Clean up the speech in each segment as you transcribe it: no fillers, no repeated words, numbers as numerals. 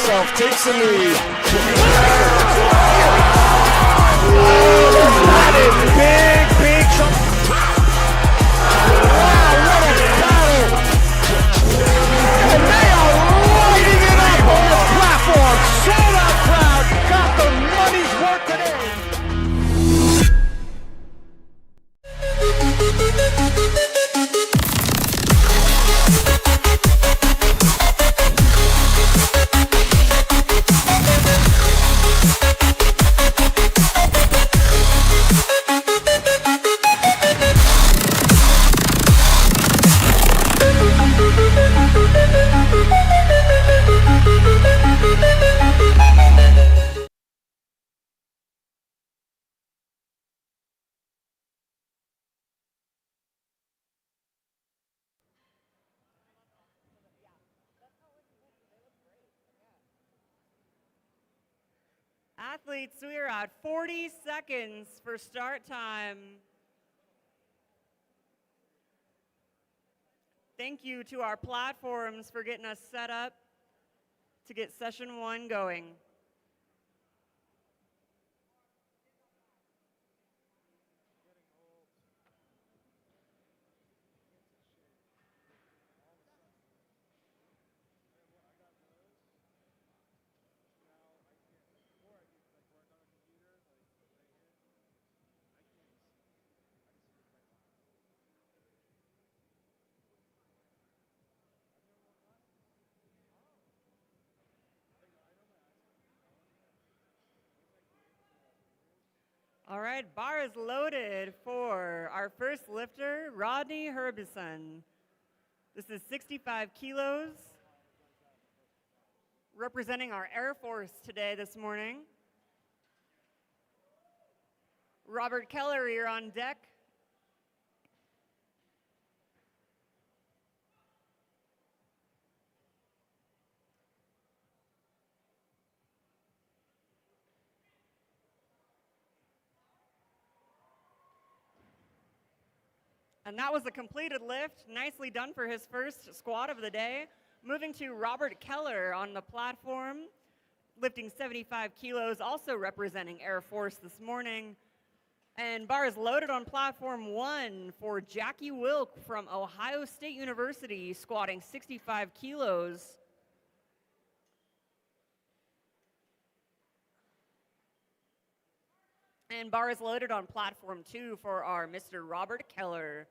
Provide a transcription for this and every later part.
himself takes the knee. That is big jump. Wow, what a battle. And they are lighting it up on the platform. Sold out crowd, got the money's worth today. Athletes, we are at 40 seconds for start time. Thank you to our platforms for getting us set up to get session 1 going. All right, bar is loaded for our first lifter, Rodney Herbison. This is 65 kilos, representing our Air Force today this morning. Robert Keller, you're on deck. And that was a completed lift. Nicely done for his first squat of the day. Moving to Robert Keller on the platform, lifting 75 kilos, also representing Air Force this morning. And bar is loaded on platform 1 for Jackie Wilk from Ohio State University, squatting 65 kilos. And bar is loaded on platform 2 for our Mr. Robert Keller.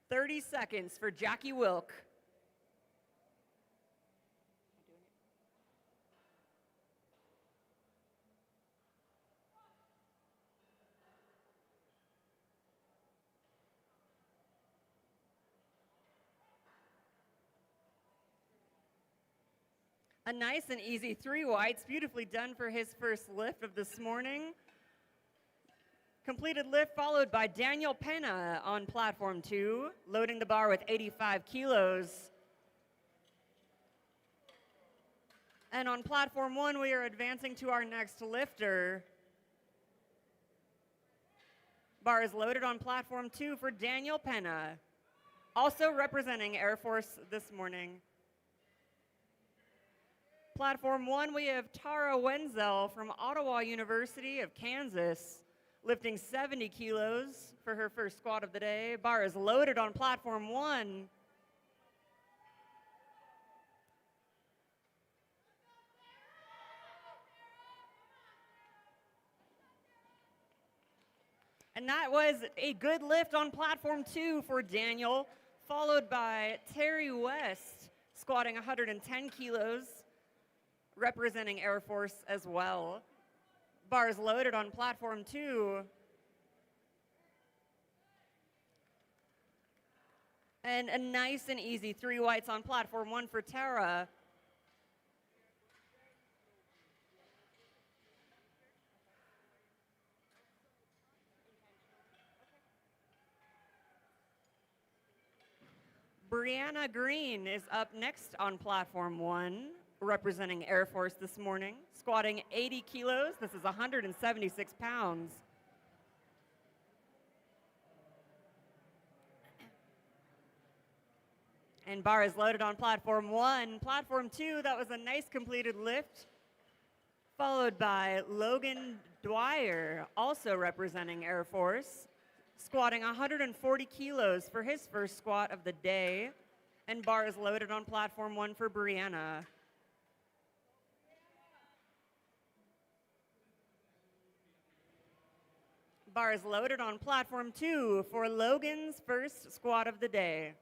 "30 seconds for Jackie Wilk. A nice and easy 3 whites, beautifully done for his first lift of this morning. Completed lift followed by Daniel Pena on platform 2, loading the bar with 85 kilos. And on platform 1, we are advancing to our next lifter. Bar is loaded on platform 2 for Daniel Pena, also representing Air Force this morning. Platform 1, we have Tara Wenzel from Ottawa University of Kansas, lifting 70 kilos for her first squat of the day. Bar is loaded on platform 1. And that was a good lift on platform 2 for Daniel, followed by Terry West, squatting 110 kilos, representing Air Force as well. Bars loaded on platform 2. And a nice and easy 3 whites on platform 1 for Tara. Brianna Green is up next on platform 1, representing Air Force this morning, squatting 80 kilos. This is 176 pounds. And bar is loaded on platform 1. Platform 2, that was a nice completed lift, followed by Logan Dwyer, also representing Air Force, squatting 140 kilos for his first squat of the day. And bar is loaded on platform 1 for Brianna. Bar is loaded on platform 2 for Logan's first squat of the day.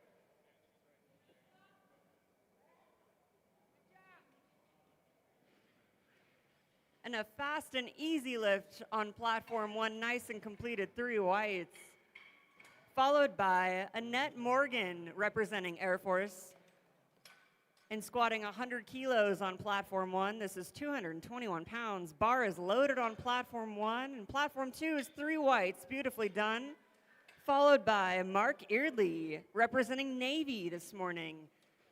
And a fast and easy lift on platform 1, nice and completed 3 whites. Followed by Annette Morgan, representing Air Force, and squatting 100 kilos on platform 1. This is 221 pounds. Bar is loaded on platform 1, and platform 2 is 3 whites, beautifully done. Followed by Mark Eardley, representing Navy this morning,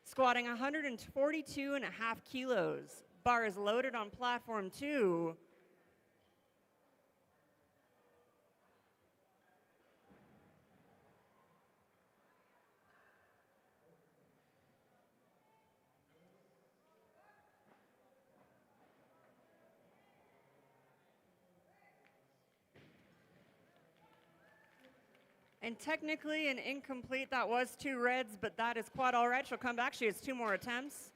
squatting 142.5 kilos. Bar is loaded on platform 2. And technically an incomplete, that was 2 reds, but that is quite all right. She'll come back, she has 2 more attempts.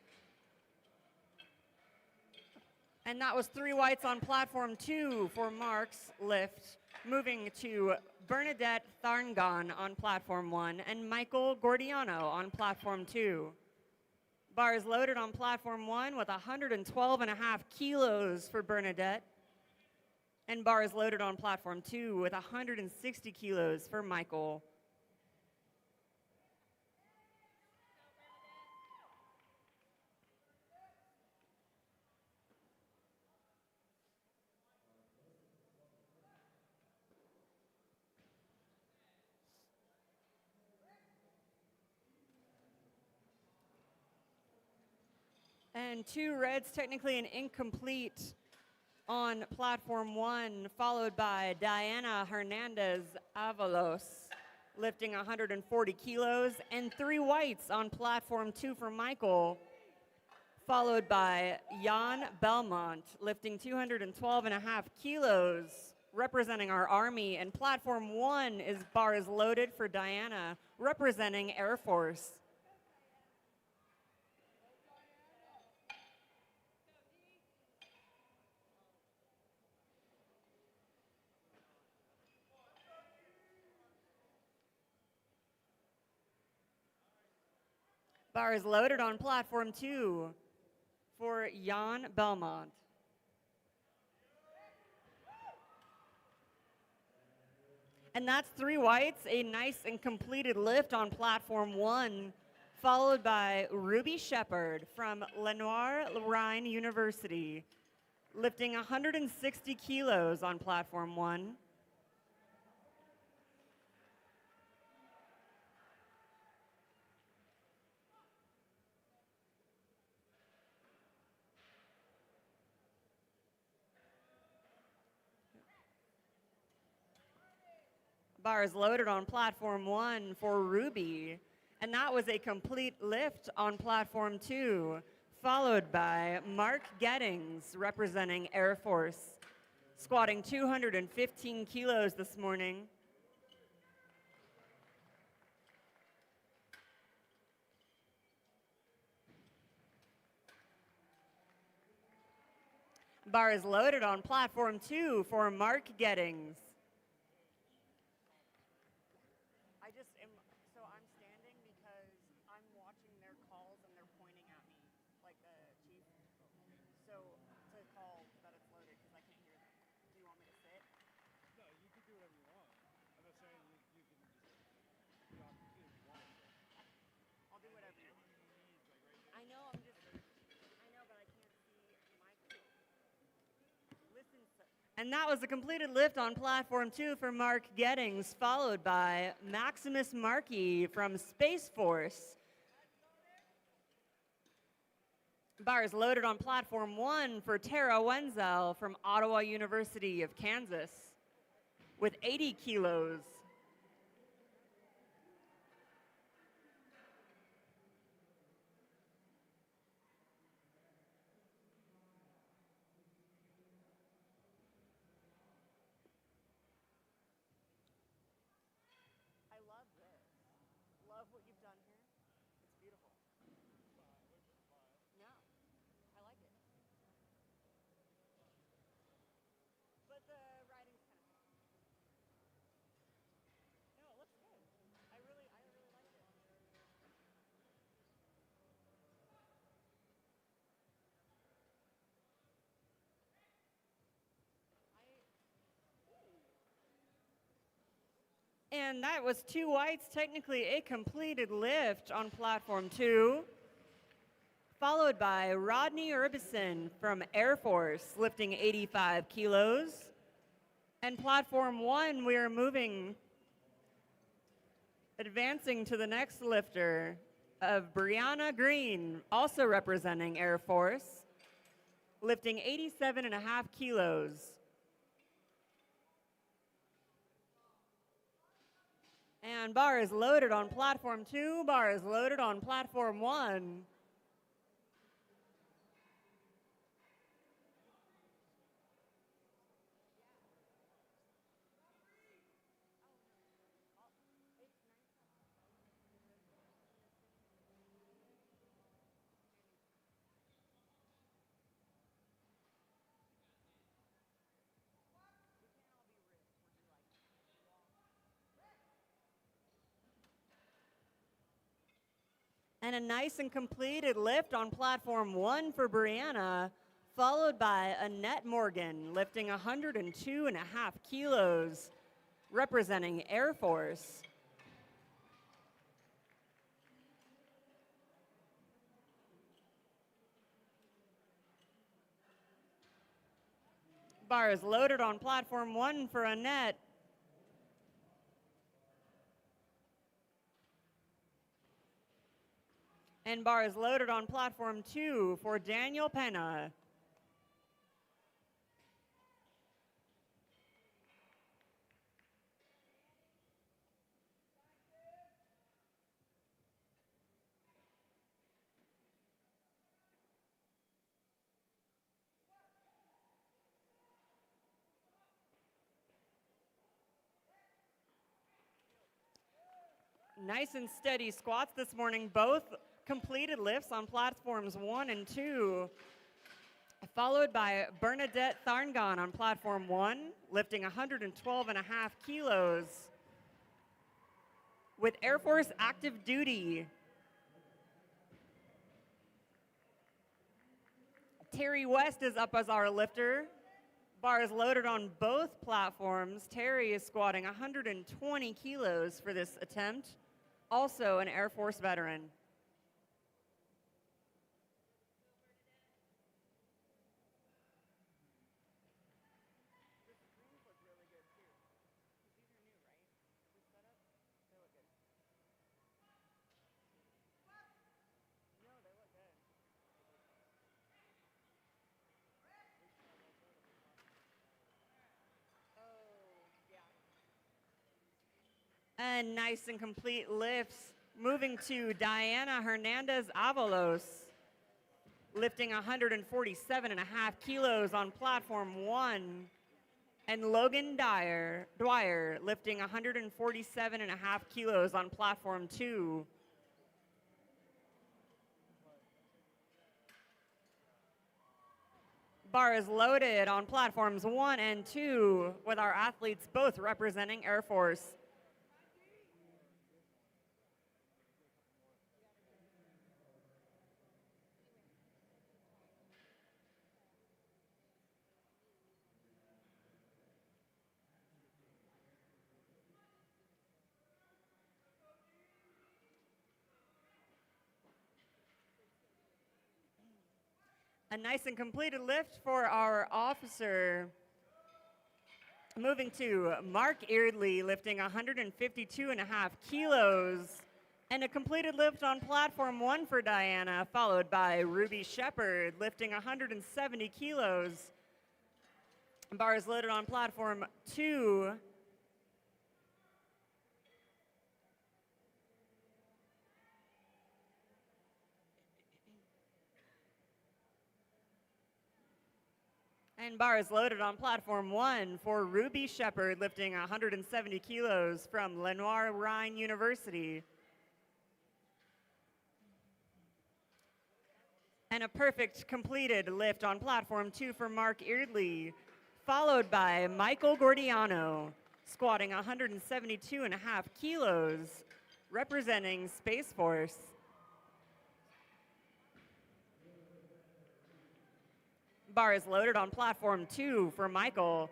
And that was 3 whites on platform 2 for Mark's lift. Moving to Bernadette Tharngon on platform 1 and Michael Gordiano on platform 2. Bar is loaded on platform 1 with 112.5 kilos for Bernadette. And bar is loaded on platform 2 with 160 kilos for Michael. And 2 reds, technically an incomplete on platform 1, followed by Diana Hernandez Avalos, lifting 140 kilos, and 3 whites on platform 2 for Michael, followed by Jan Belmont, lifting 212.5 kilos, representing our Army, and platform 1 is bar is loaded for Diana, representing Air Force. Bar is loaded on platform 2 for Jan Belmont. And that's 3 whites, a nice and completed lift on platform 1, followed by Ruby Shepard from Lenoir-Lorraine University, lifting 160 kilos on platform 1. Bar is loaded on platform 1 for Ruby, and that was a complete lift on platform 2, followed by Mark Gettings, representing Air Force, squatting 215 kilos this morning. Bar is loaded on platform 2 for Mark Gettings. And that was a completed lift on platform 2 for Mark Gettings, followed by Maximus Markey from Space Force, Bars loaded on platform 1 for Tara Wenzel from Ottawa University of Kansas with 80 kilos. I love this. Love what you've done here. It's beautiful. No, I like it. But the writing's kind of. No, it looks good. I really like it. And that was 2 whites, technically a completed lift on platform 2, followed by Rodney Urbison from Air Force, lifting 85 kilos. And platform 1, we are advancing to the next lifter of Brianna Green, also representing Air Force, lifting 87.5 kilos. And bar is loaded on platform 2, bar is loaded on platform 1. And a nice and completed lift on platform 1 for Brianna, followed by Annette Morgan, lifting 102.5 kilos, representing Air Force. Bar is loaded on platform 1 for Annette. And bar is loaded on platform 2 for Daniel Pena. Nice and steady squats this morning, both completed lifts on platforms 1 and 2, followed by Bernadette Tharngon on platform 1, lifting 112.5 kilos with Air Force active duty. Terry West is up as our lifter. Bar is loaded on both platforms. Terry is squatting 120 kilos for this attempt, also an Air Force veteran. And nice and complete lifts. Moving to Diana Hernandez Avalos, lifting 147.5 kilos on platform 1. And Logan Dwyer, lifting 147.5 kilos on platform 2. Bar is loaded on platforms 1 and 2, with our athletes both representing Air Force. A nice and completed lift for our officer. Moving to Mark Eardley, lifting 152.5 kilos And a completed lift on platform 1 for Diana, followed by Ruby Shepard, lifting 170 kilos. Bars loaded on platform 2. And bars loaded on platform 1 for Ruby Shepard, lifting 170 kilos from Lenoir Rhine University. And a perfect completed lift on platform 2 for Mark Eardley, followed by Michael Gordiano, squatting 172.5 kilos, representing Space Force. Bar is loaded on platform 2 for Michael.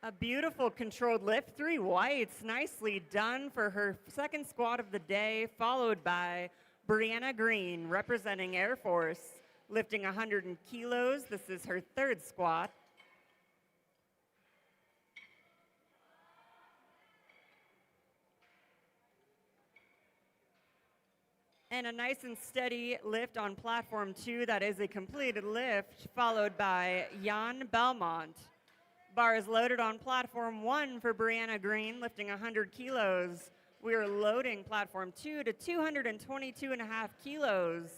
A beautiful controlled lift, 3 whites, nicely done for her second squat of the day, followed by Brianna Green, representing Air Force, lifting 100 kilos. This is her 3rd squat. And a nice and steady lift on platform 2. That is a completed lift, followed by Jan Belmont. Bar is loaded on platform 1 for Brianna Green, lifting 100 kilos. We are loading platform 2 to 222.5 kilos.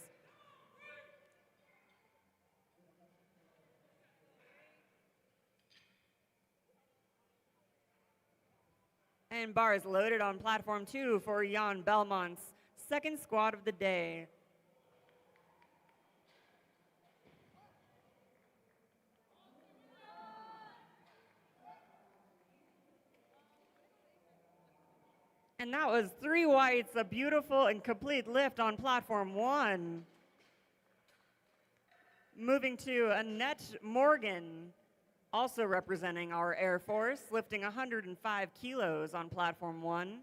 And bar is loaded on platform 2 for Jan Belmont's second squat of the day. And that was 3 whites, a beautiful and complete lift on platform 1. Moving to Annette Morgan, also representing our Air Force, lifting 105 kilos on platform 1.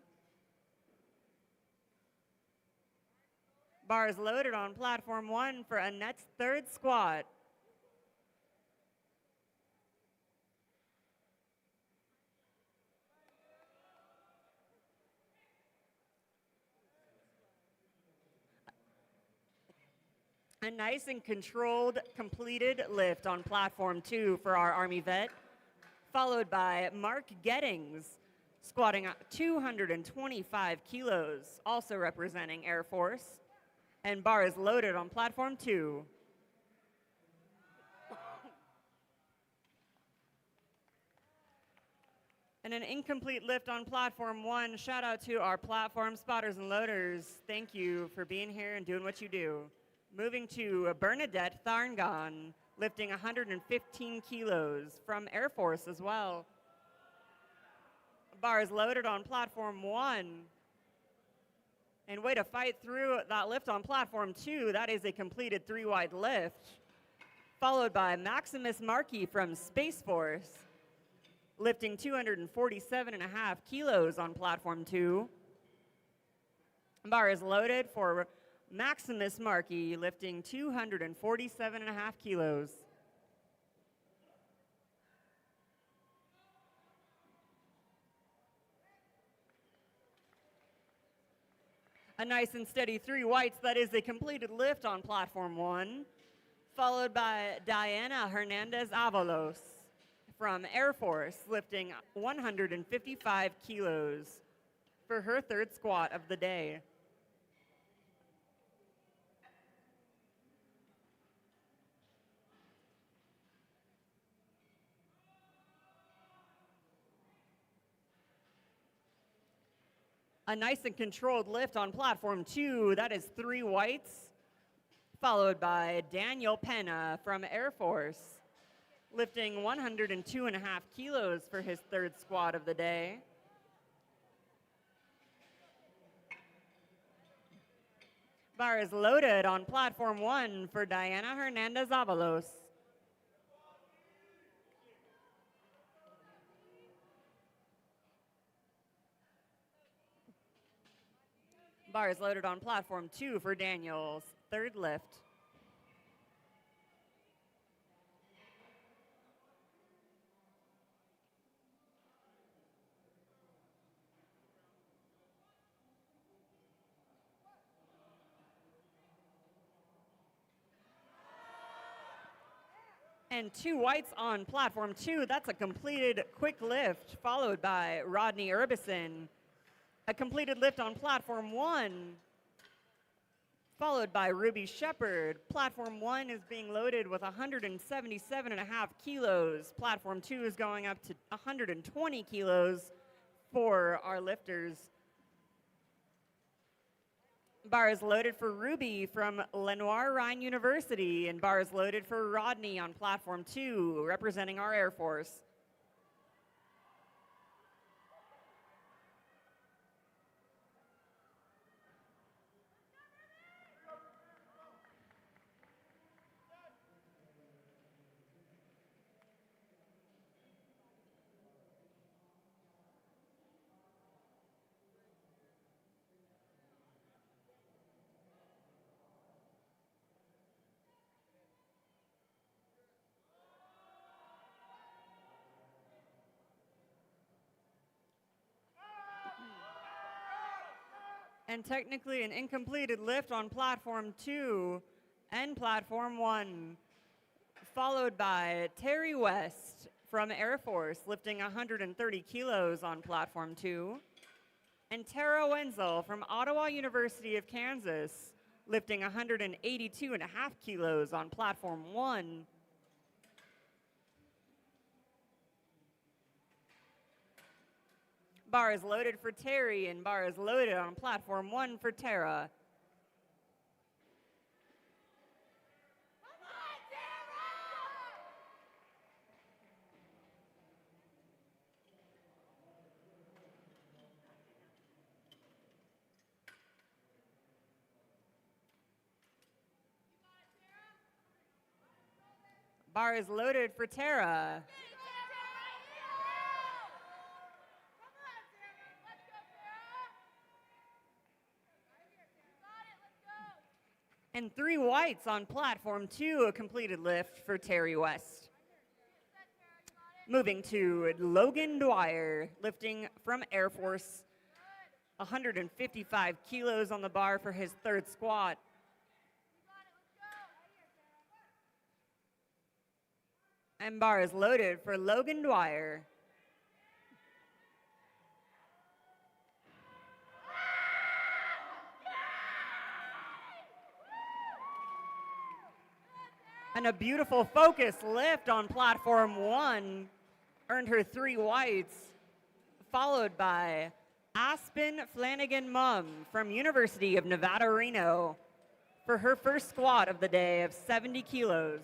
Bars loaded on platform 1 for Annette's 3rd squat. A nice and controlled, completed lift on platform 2 for our Army vet, followed by Mark Gettings, squatting 225 kilos, also representing Air Force. And bar is loaded on platform 2. And an incomplete lift on platform 1. Shout out to our platform spotters and loaders. Thank you for being here and doing what you do. Moving to Bernadette Tharngon, lifting 115 kilos from Air Force as well. Bar is loaded on platform 1. And way to fight through that lift on platform 2. That is a completed 3-wide lift. Followed by Maximus Markey from Space Force, lifting 247.5 kilos on platform 2. Bar is loaded for Maximus Markey, lifting 247.5 kilos. A nice and steady 3 whites. That is a completed lift on platform 1, followed by Diana Hernandez Avalos from Air Force, lifting 155 kilos for her 3rd squat of the day. A nice and controlled lift on platform 2. That is 3 whites, followed by Daniel Pena from Air Force, lifting 102.5 kilos for his 3rd squat of the day. Bar is loaded on platform 1 for Diana Hernandez Avalos. Bar is loaded on platform 2 for Daniel's third lift. And 2 whites on platform 2. That's a completed quick lift, followed by Rodney Urbison. A completed lift on platform 1, followed by Ruby Shepard. Platform 1 is being loaded with 177.5 kilos. Platform 2 is going up to 120 kilos for our lifters. Bar is loaded for Ruby from Lenoir Rhine University, and bar is loaded for Rodney on platform 2, representing our Air Force. And technically an incompleted lift on platform 2 and platform 1, followed by Terry West from Air Force, lifting 130 kilos on platform 2, and Tara Wenzel from Ottawa University of Kansas, lifting 182.5 kilos on platform 1. Bar is loaded for Terry, and bar is loaded on platform 1 for Tara. Bar is loaded for Tara. And 3 whites on platform 2, a completed lift for Terry West. Moving to Logan Dwyer, lifting from Air Force, 155 kilos on the bar for his third squat. And bar is loaded for Logan Dwyer. And a beautiful focus lift on platform 1 earned her 3 whites, followed by Aspen Flanagan Mum from University of Nevada, Reno for her first squat of the day of 70 kilos.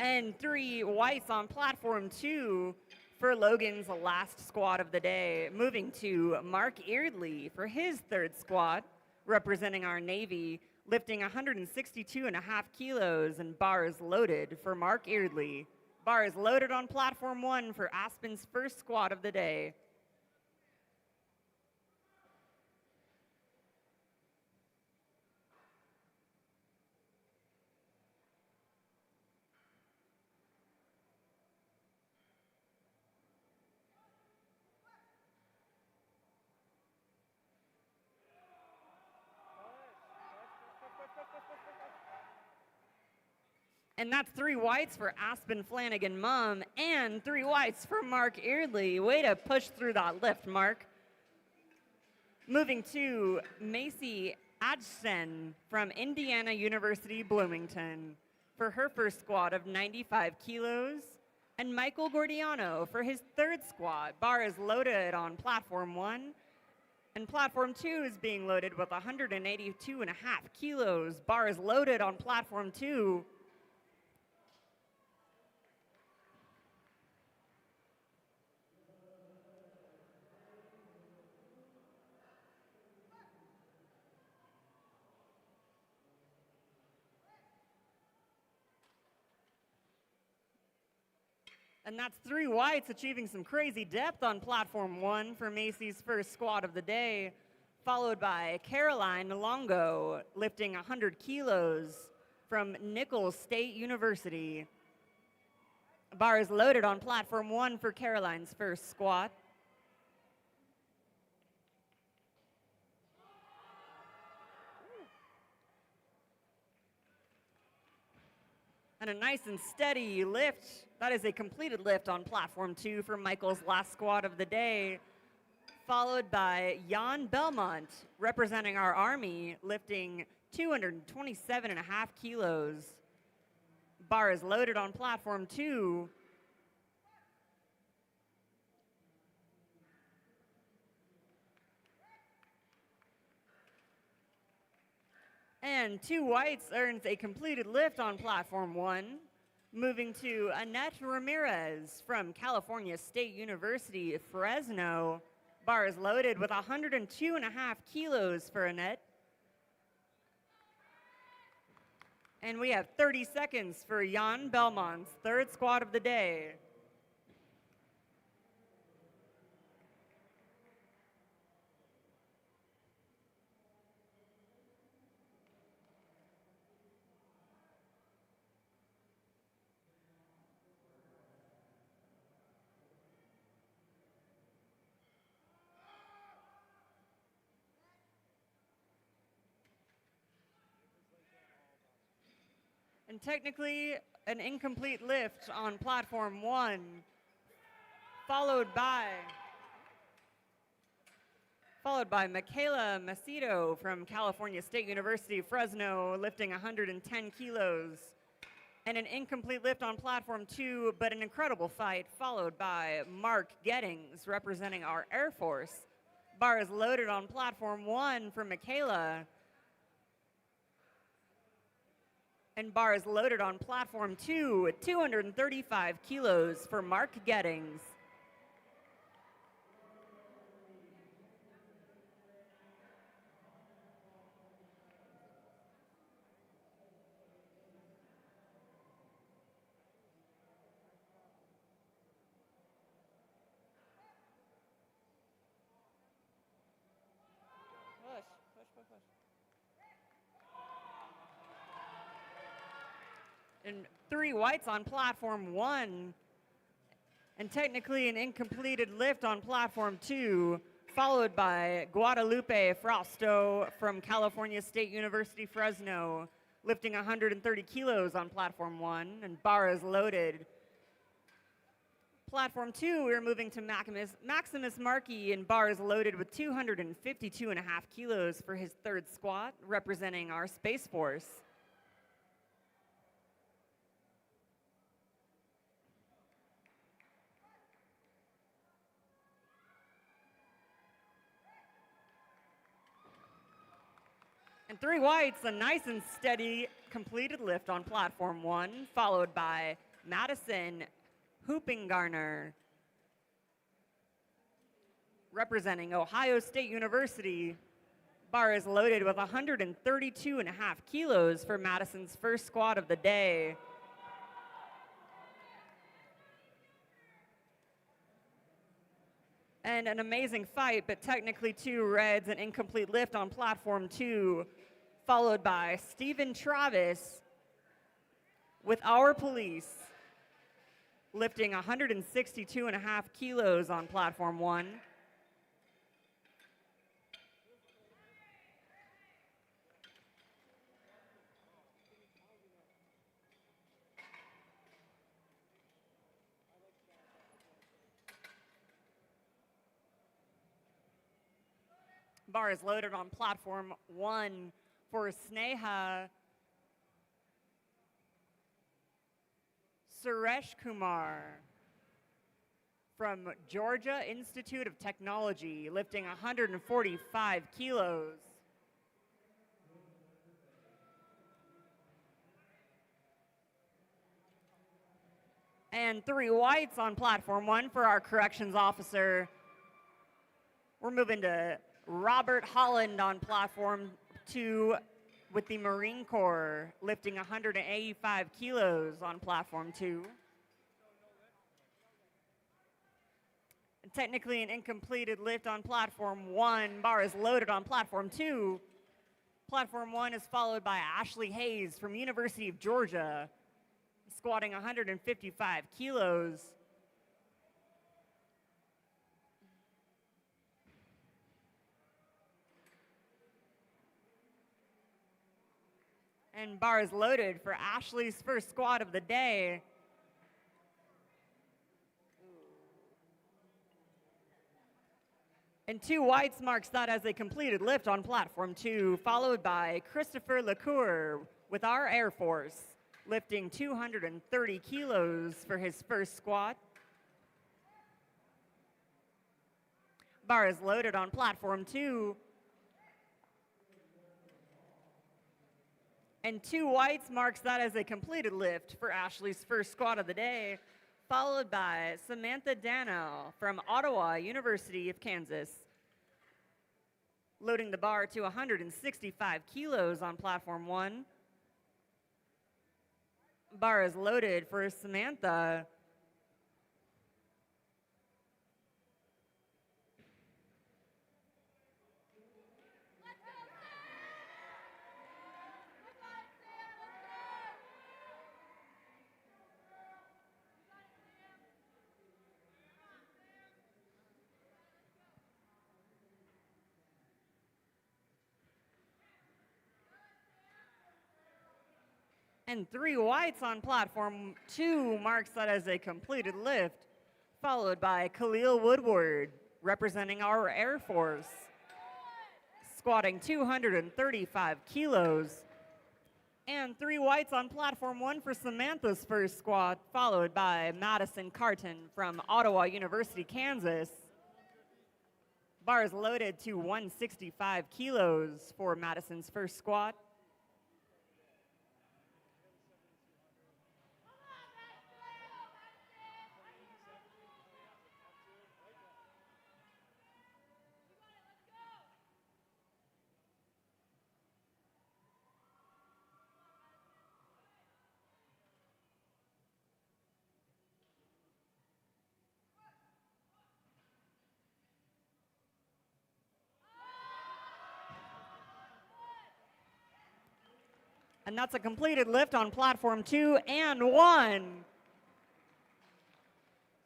And 3 whites on platform 2 for Logan's last squat of the day, moving to Mark Eardley for his third squat, representing our Navy, lifting 162.5 kilos, and bar is loaded for Mark Eardley. Bar is loaded on platform 1 for Aspen's first squat of the day. And that's 3 whites for Aspen Flanagan Mum and 3 whites for Mark Eardley. Way to push through that lift, Mark. Moving to Macy Adjsen from Indiana University, Bloomington for her first squat of 95 kilos. And Michael Gordiano for his third squat. Bar is loaded on platform 1. And platform 2 is being loaded with 182.5 kilos. Bar is loaded on platform 2. And that's 3 whites achieving some crazy depth on platform 1 for Macy's first squat of the day, followed by Caroline Longo lifting 100 kilos from Nichols State University. Bar is loaded on platform 1 for Caroline's first squat. And a nice and steady lift. That is a completed lift on platform 2 for Michael's last squat of the day, followed by Jan Belmont, representing our Army, lifting 227.5 kilos. Bar is loaded on platform 2. And 2 whites earns a completed lift on platform 1, moving to Annette Ramirez from California State University, Fresno. Bar is loaded with 102.5 kilos for Annette. And we have 30 seconds for Jan Belmont's third squat of the day. And technically, an incomplete lift on platform 1, followed by Michaela Macedo from California State University, Fresno, lifting 110 kilos. And an incomplete lift on platform 2, but an incredible fight, followed by Mark Gettings, representing our Air Force. Bar is loaded on platform 1 for Michaela. And bar is loaded on platform 2 at 235 kilos for Mark Gettings. And 3 whites on platform 1, and technically an incompleted lift on platform 2, followed by Guadalupe Frausto from California State University, Fresno, lifting 130 kilos on platform 1, and bar is loaded. Platform 2, we're moving to Maximus Markey, and bar is loaded with 252.5 kilos for his third squat, representing our Space Force. And 3 whites, a nice and steady completed lift on platform 1, followed by Madison Hoopingarner, representing Ohio State University. Bar is loaded with 132.5 kilos for Madison's first squat of the day. And an amazing fight, but technically 2 reds, an incomplete lift on platform 2, followed by Stephen Travis with our police, lifting 162.5 kilos on platform 1. Bar is loaded on platform 1 for Sneha Suresh Kumar from Georgia Institute of Technology, lifting 145 kilos. And 3 whites on platform 1 for our corrections officer. We're moving to Robert Holland on platform 2 with the Marine Corps, lifting 185 kilos on platform 2. Technically an incompleted lift on platform 1. Bar is loaded on platform 2. Platform 1 is followed by Ashley Hayes from University of Georgia, squatting 155 kilos. And bar is loaded for Ashley's first squat of the day. And 2 whites marks that as a completed lift on platform 2, followed by Christopher LaCour with our Air Force, lifting 230 kilos for his first squat. Bar is loaded on platform 2. And 2 whites marks that as a completed lift for Ashley's first squat of the day, followed by Samantha Dano from Ottawa University of Kansas, loading the bar to 165 kilos on platform 1. Bar is loaded for Samantha. And 3 whites on platform 2 marks that as a completed lift, followed by Khalil Woodward, representing our Air Force, squatting 235 kilos. And 3 whites on platform 1 for Samantha's first squat, followed by Madison Carton from Ottawa University, Kansas. Bar is loaded to 165 kilos for Madison's first squat. And that's a completed lift on platform 2 and 1.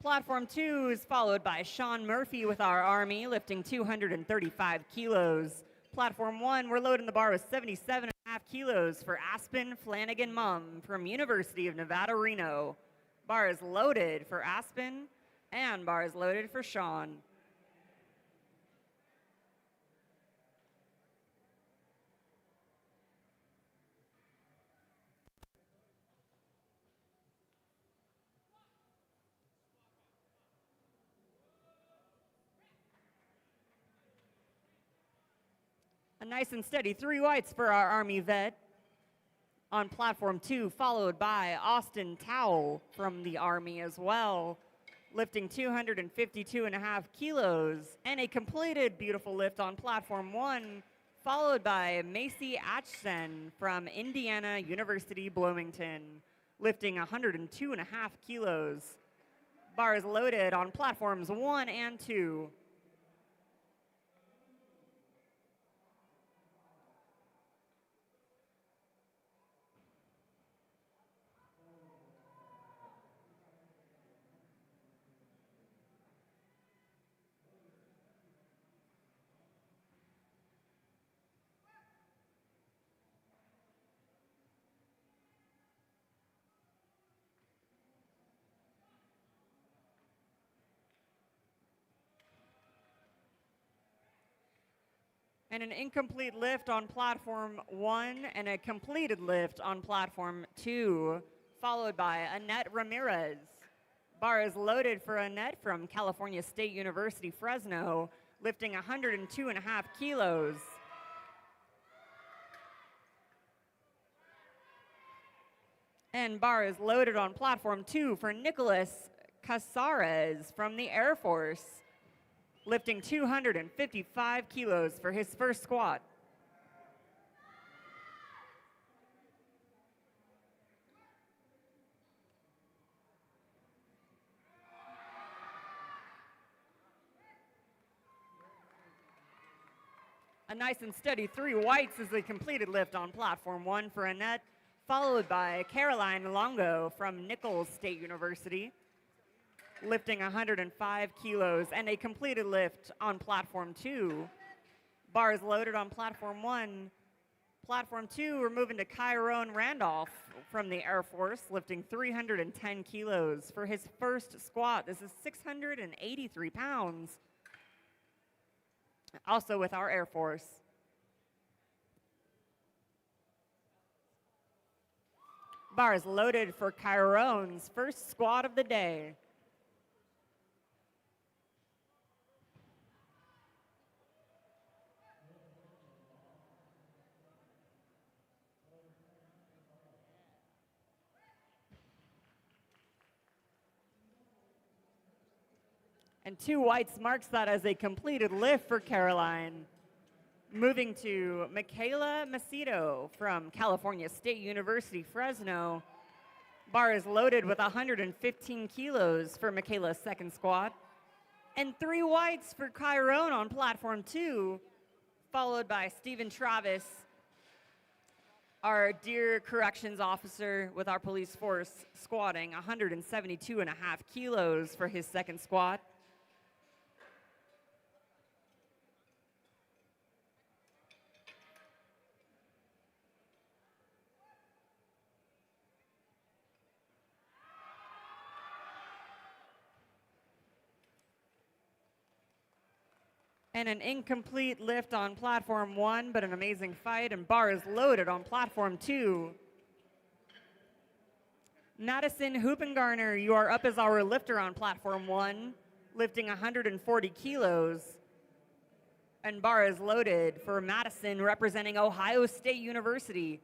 Platform 2 is followed by Sean Murphy with our Army, lifting 235 kilos. Platform 1, we're loading the bar with 77.5 kilos for Aspen Flanagan Mum from University of Nevada, Reno. Bar is loaded for Aspen, and bar is loaded for Sean. A nice and steady 3 whites for our Army vet on platform 2, followed by Austin Towle from the Army as well, lifting 252.5 kilos, and a completed beautiful lift on platform 1, followed by Macy Atchison from Indiana University, Bloomington, lifting 102.5 kilos. Bar is loaded on platforms 1 and 2. And an incomplete lift on platform 1 and a completed lift on platform 2, followed by Annette Ramirez. Bar is loaded for Annette from California State University, Fresno, lifting 102.5 kilos. And bar is loaded on platform 2 for Nicholas Casares from the Air Force, lifting 255 kilos for his first squat. A nice and steady 3 whites as a completed lift on platform 1 for Annette, followed by Caroline Longo from Nichols State University, lifting 105 kilos and a completed lift on platform 2. Bars loaded on platform 1. Platform 2, we're moving to Kyron Randolph from the Air Force, lifting 310 kilos for his first squat. This is 683 pounds. Also with our Air Force. Bars loaded for Kyron's first squat of the day. And 2 whites marks that as a completed lift for Caroline. Moving to Michaela Macedo from California State University, Fresno. Bar is loaded with 115 kilos for Michaela's second squat. And 3 whites for Kyron on platform 2, followed by Stephen Travis, our dear corrections officer with our police force, squatting 172.5 kilos for his second squat. And an incomplete lift on platform 1, but an amazing fight, and bar is loaded on platform 2. Madison Hoopengarner, you are up as our lifter on platform 1, lifting 140 kilos. And bar is loaded for Madison, representing Ohio State University.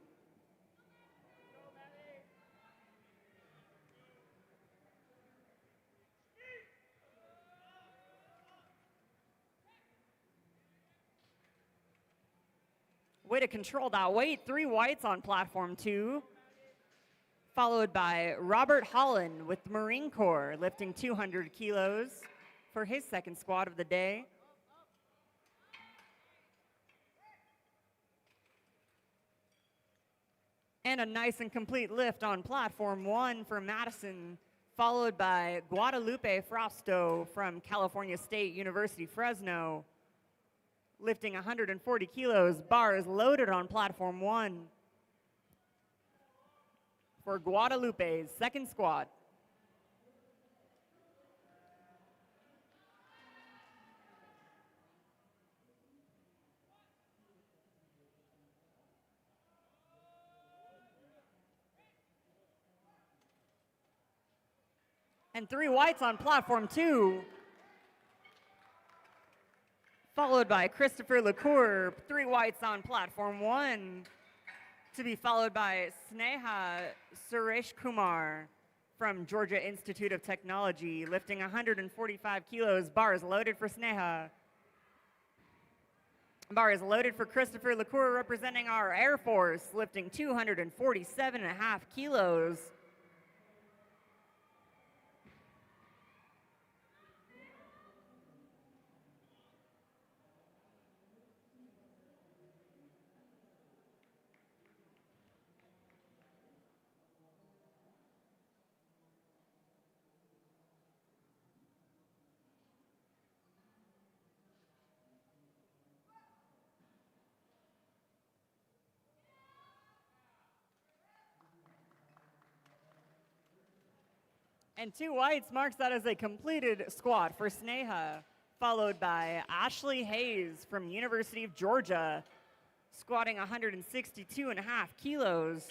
Way to control that weight. 3 whites on platform 2, followed by Robert Holland with the Marine Corps, lifting 200 kilos for his second squat of the day. And a nice and complete lift on platform 1 for Madison, followed by Guadalupe Frausto from California State University, Fresno, lifting 140 kilos. Bar is loaded on platform 1 for Guadalupe's second squat. And 3 whites on platform 2, followed by Christopher LaCour. 3 whites on platform 1, to be followed by Sneha Suresh Kumar from Georgia Institute of Technology, lifting 145 kilos. Bar is loaded for Sneha. Bar is loaded for Christopher LaCour, representing our Air Force, lifting 247.5 kilos. And 2 whites marks that as a completed squat for Sneha, followed by Ashley Hayes from University of Georgia, squatting 162.5 kilos,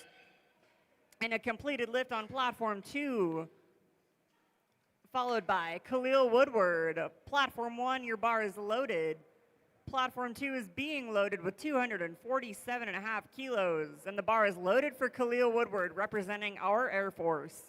and a completed lift on platform 2, followed by Khalil Woodward. Platform 1, your bar is loaded. Platform 2 is being loaded with 247.5 kilos, and the bar is loaded for Khalil Woodward, representing our Air Force.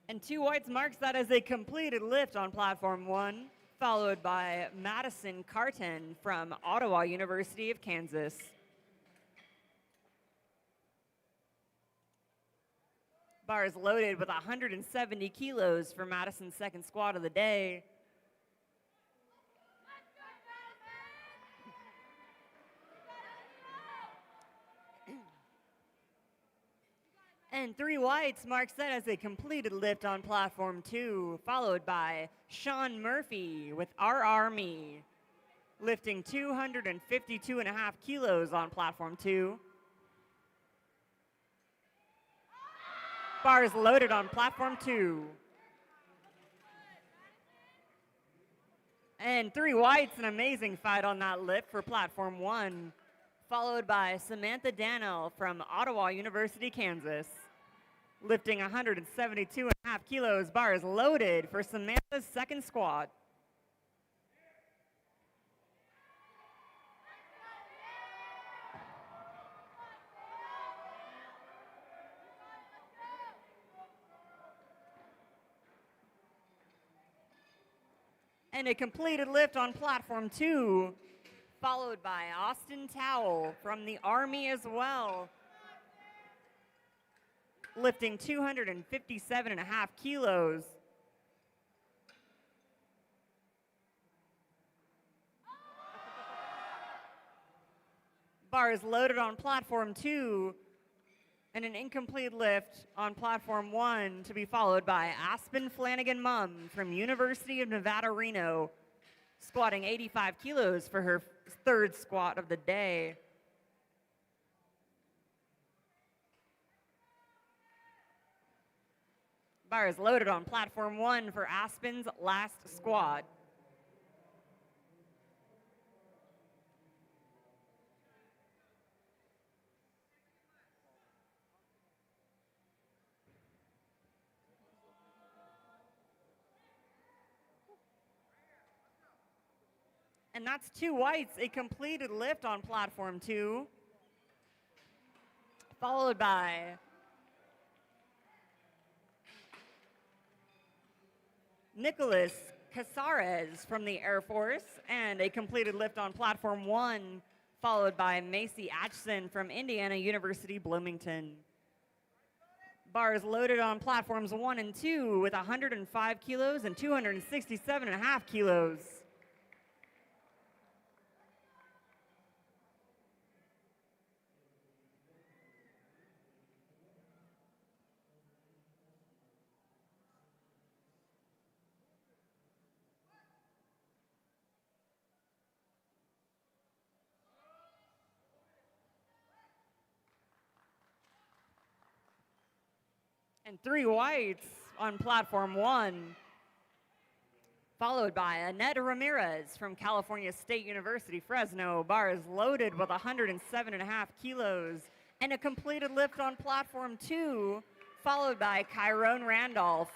And 2 whites marks that as a completed lift on platform 1 followed by Madison Carton from Ottawa University of Kansas. Bars loaded with 170 kilos for Madison's second squat of the day. And 3 whites marks that as a completed lift on platform 2, followed by Sean Murphy with RR Me, lifting 252.5 kilos on platform 2. Bars loaded on platform 2. And 3 whites, an amazing fight on that lift for platform 1, followed by Samantha Dannell from Ottawa University, Kansas, lifting 172.5 kilos. Bars loaded for Samantha's second squat. And a completed lift on platform 2, followed by Austin Towell from the Army as well, lifting 257.5 kilos. Bars loaded on platform 2, and an incomplete lift on platform 1 to be followed by Aspen Flanagan Mum from University of Nevada, Reno, squatting 85 kilos for her third squat of the day. Bars loaded on platform 1 for Aspen's last squat. And that's 2 whites, a completed lift on platform 2, followed by Nicholas Casares from the Air Force, and a completed lift on platform 1, followed by Macy Atchison from Indiana University, Bloomington. Bars loaded on platforms 1 and 2 with 105 kilos and 267.5 kilos. And 3 whites on platform 1, followed by Annette Ramirez from California State University, Fresno. Bars loaded with 107.5 kilos, and a completed lift on platform 2, followed by Kyrone Randolph,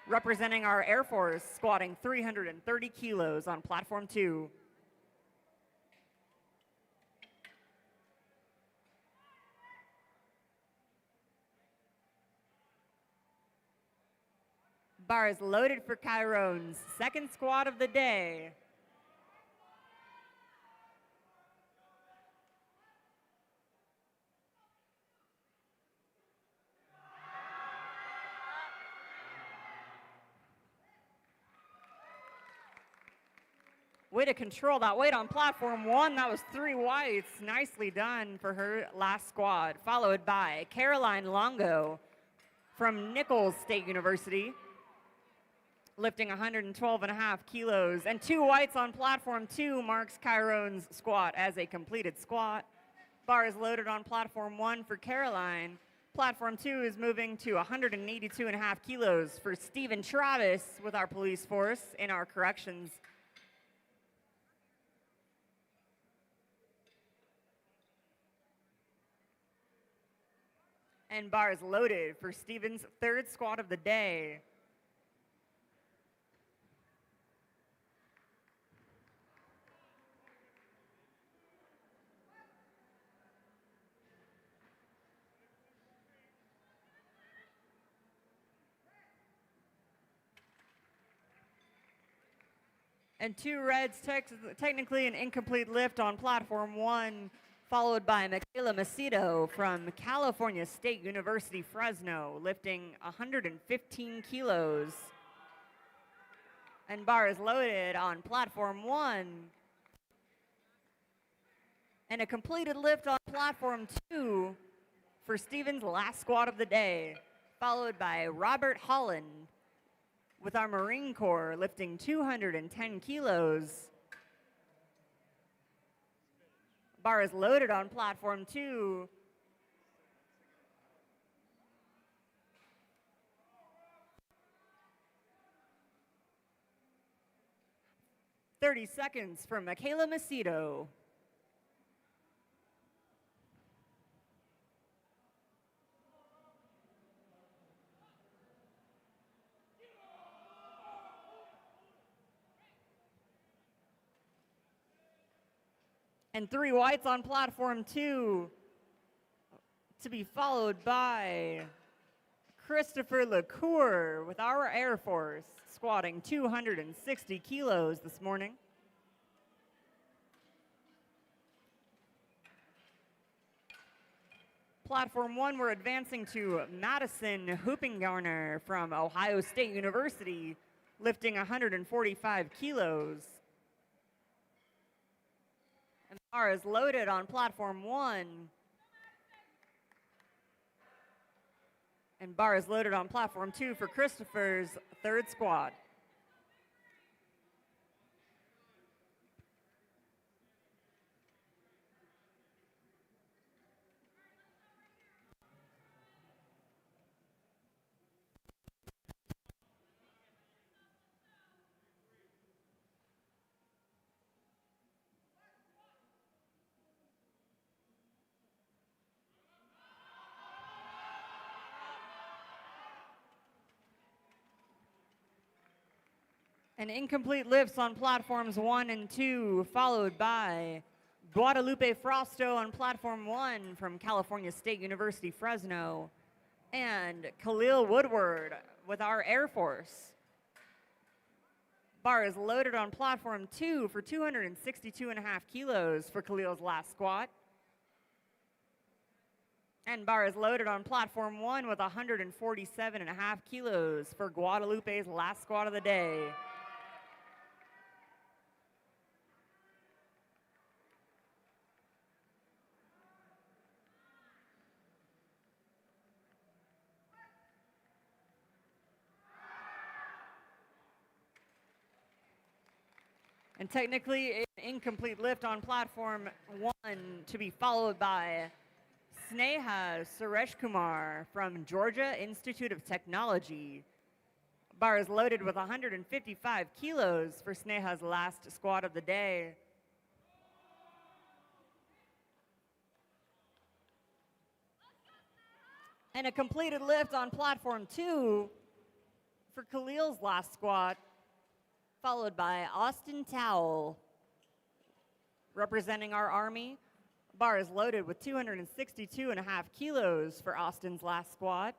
representing our Air Force, squatting 330 kilos on platform 2. Bars loaded for Kyrone's second squat of the day. Way to control that weight on platform 1. That was 3 whites. Nicely done for her last squat, followed by Caroline Longo from Nichols State University, lifting 112.5 kilos. And 2 whites on platform 2 marks Kyrone's squat as a completed squat. Bars loaded on platform 1 for Caroline. Platform 2 is moving to 182.5 kilos for Stephen Travis with our police force in our corrections. And bars loaded for Stephen's third squat of the day. And two reds, technically an incomplete lift on platform 1, followed by Michaela Macedo from California State University, Fresno, lifting 115 kilos. And bar is loaded on platform 1. And a completed lift on platform 2 for Steven's last squat of the day, followed by Robert Holland with our Marine Corps lifting 210 kilos. Bar is loaded on platform 2. "30 seconds for Michaela Macedo. And 3 whites on platform 2, to be followed by Christopher LaCour with our Air Force, squatting 260 kilos this morning. Platform 1, we're advancing to Madison Hoopingarner from Ohio State University, lifting 145 kilos. And bar is loaded on platform 1. And bar is loaded on platform 2 for Christopher's third squat. And incomplete lifts on platforms 1 and 2, followed by Guadalupe Frosto on platform 1 from California State University, Fresno, and Khalil Woodward with our Air Force. Bar is loaded on platform 2 for 262.5 kilos for Khalil's last squat. And bar is loaded on platform 1 with 147.5 kilos for Guadalupe's last squat of the day. And technically an incomplete lift on platform 1, to be followed by Sneha Suresh Kumar from Georgia Institute of Technology. Bar is loaded with 155 kilos for Sneha's last squat of the day. And a completed lift on platform 2 for Khalil's last squat, followed by Austin Towell, representing our Army. Bar is loaded with 262.5 kilos for Austin's last squat.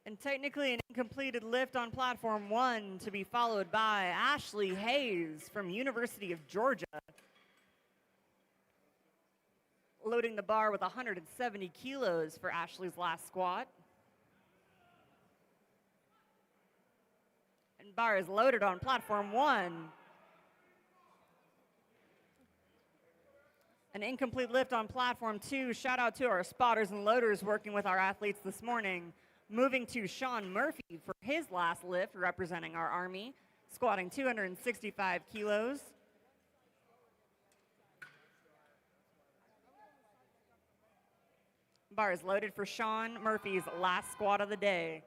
And technically an incompleted lift on platform 1, to be followed by Ashley Hayes from University of Georgia, loading the bar with 170 kilos for Ashley's last squat. And bar is loaded on platform 1. An incomplete lift on platform 2. Shout out to our spotters and loaders working with our athletes this morning. Moving to Sean Murphy for his last lift, representing our Army, squatting 265 kilos. Bar is loaded for Sean Murphy's last squat of the day.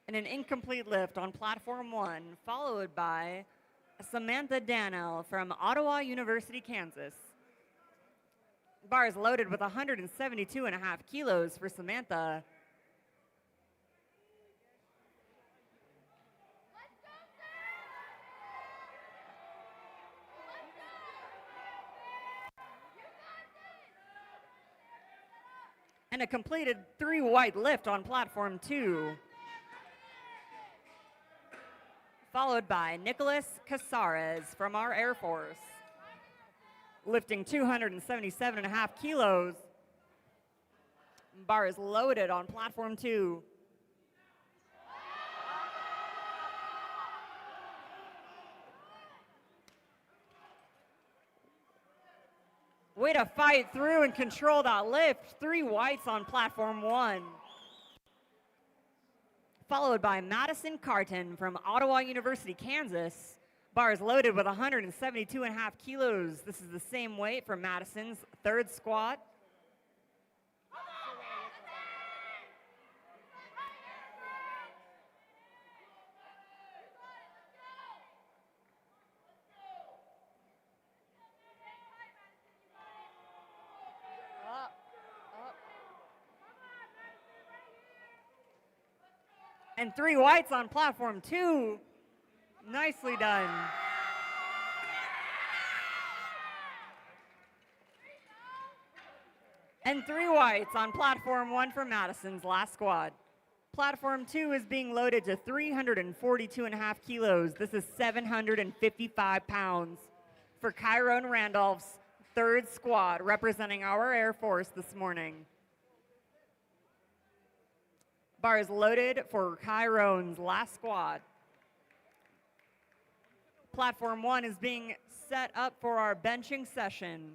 And an incomplete lift on platform 1, followed by Samantha Dannell from Ottawa University, Kansas. Bar is loaded with 172.5 kilos for Samantha. And a completed 3 white lift on platform 2. Followed by Nicholas Casares from our Air Force, lifting 277.5 kilos. Bar is loaded on platform 2. Way to fight through and control that lift. 3 whites on platform 1. Followed by Madison Carton from Ottawa University, Kansas. Bar is loaded with 172.5 kilos. This is the same weight for Madison's 3rd squat. And 3 whites on platform 2. Nicely done. And 3 whites on platform 1 for Madison's last squat. Platform 2 is being loaded to 342.5 kilos. This is 755 pounds for Kyron Randolph's 3rd squat, representing our Air Force this morning. Bar is loaded for Kyron's last squat. Platform 1 is being set up for our benching session.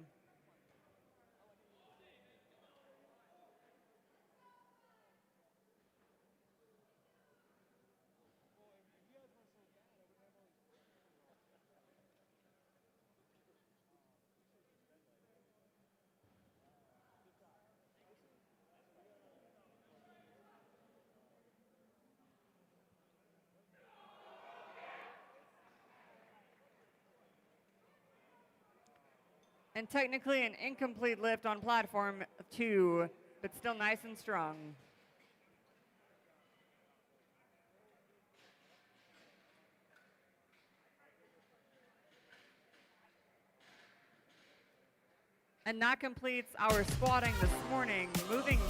And technically an incomplete lift on platform 2, but still nice and strong. And that completes our squatting this morning. Moving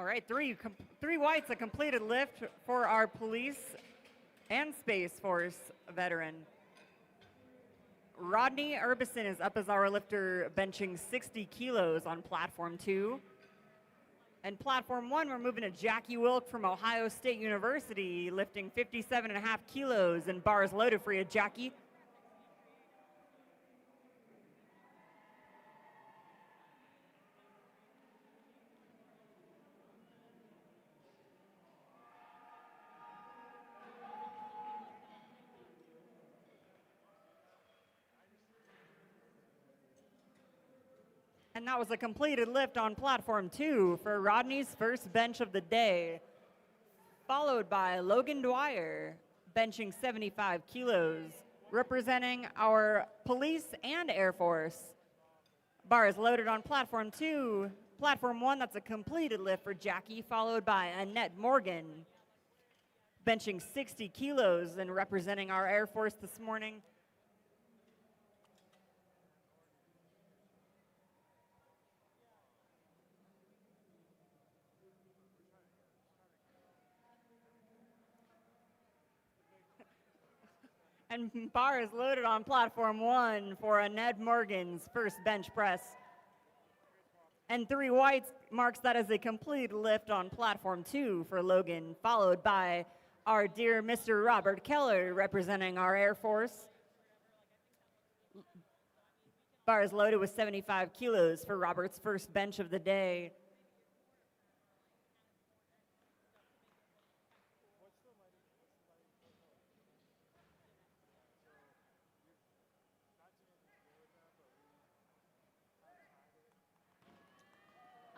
All right, three whites, a completed lift for our police and Space Force veteran. Rodney Urbison is up as our lifter, benching 60 kilos on platform 2. And platform 1, we're moving to Jackie Wilk from Ohio State University, lifting 57.5 kilos and bars loaded for you, Jackie. And that was a completed lift on platform 2 for Rodney's first bench of the day, followed by Logan Dwyer, benching 75 kilos, representing our police and Air Force. Bars loaded on platform 2. Platform 1, that's a completed lift for Jackie, followed by Annette Morgan, benching 60 kilos and representing our Air Force this morning. And bar is loaded on platform 1 for Annette Morgan's first bench press. And 3 whites marks that as a complete lift on platform 2 for Logan, followed by our dear Mr. Robert Keller, representing our Air Force. Bar is loaded with 75 kilos for Robert's first bench of the day.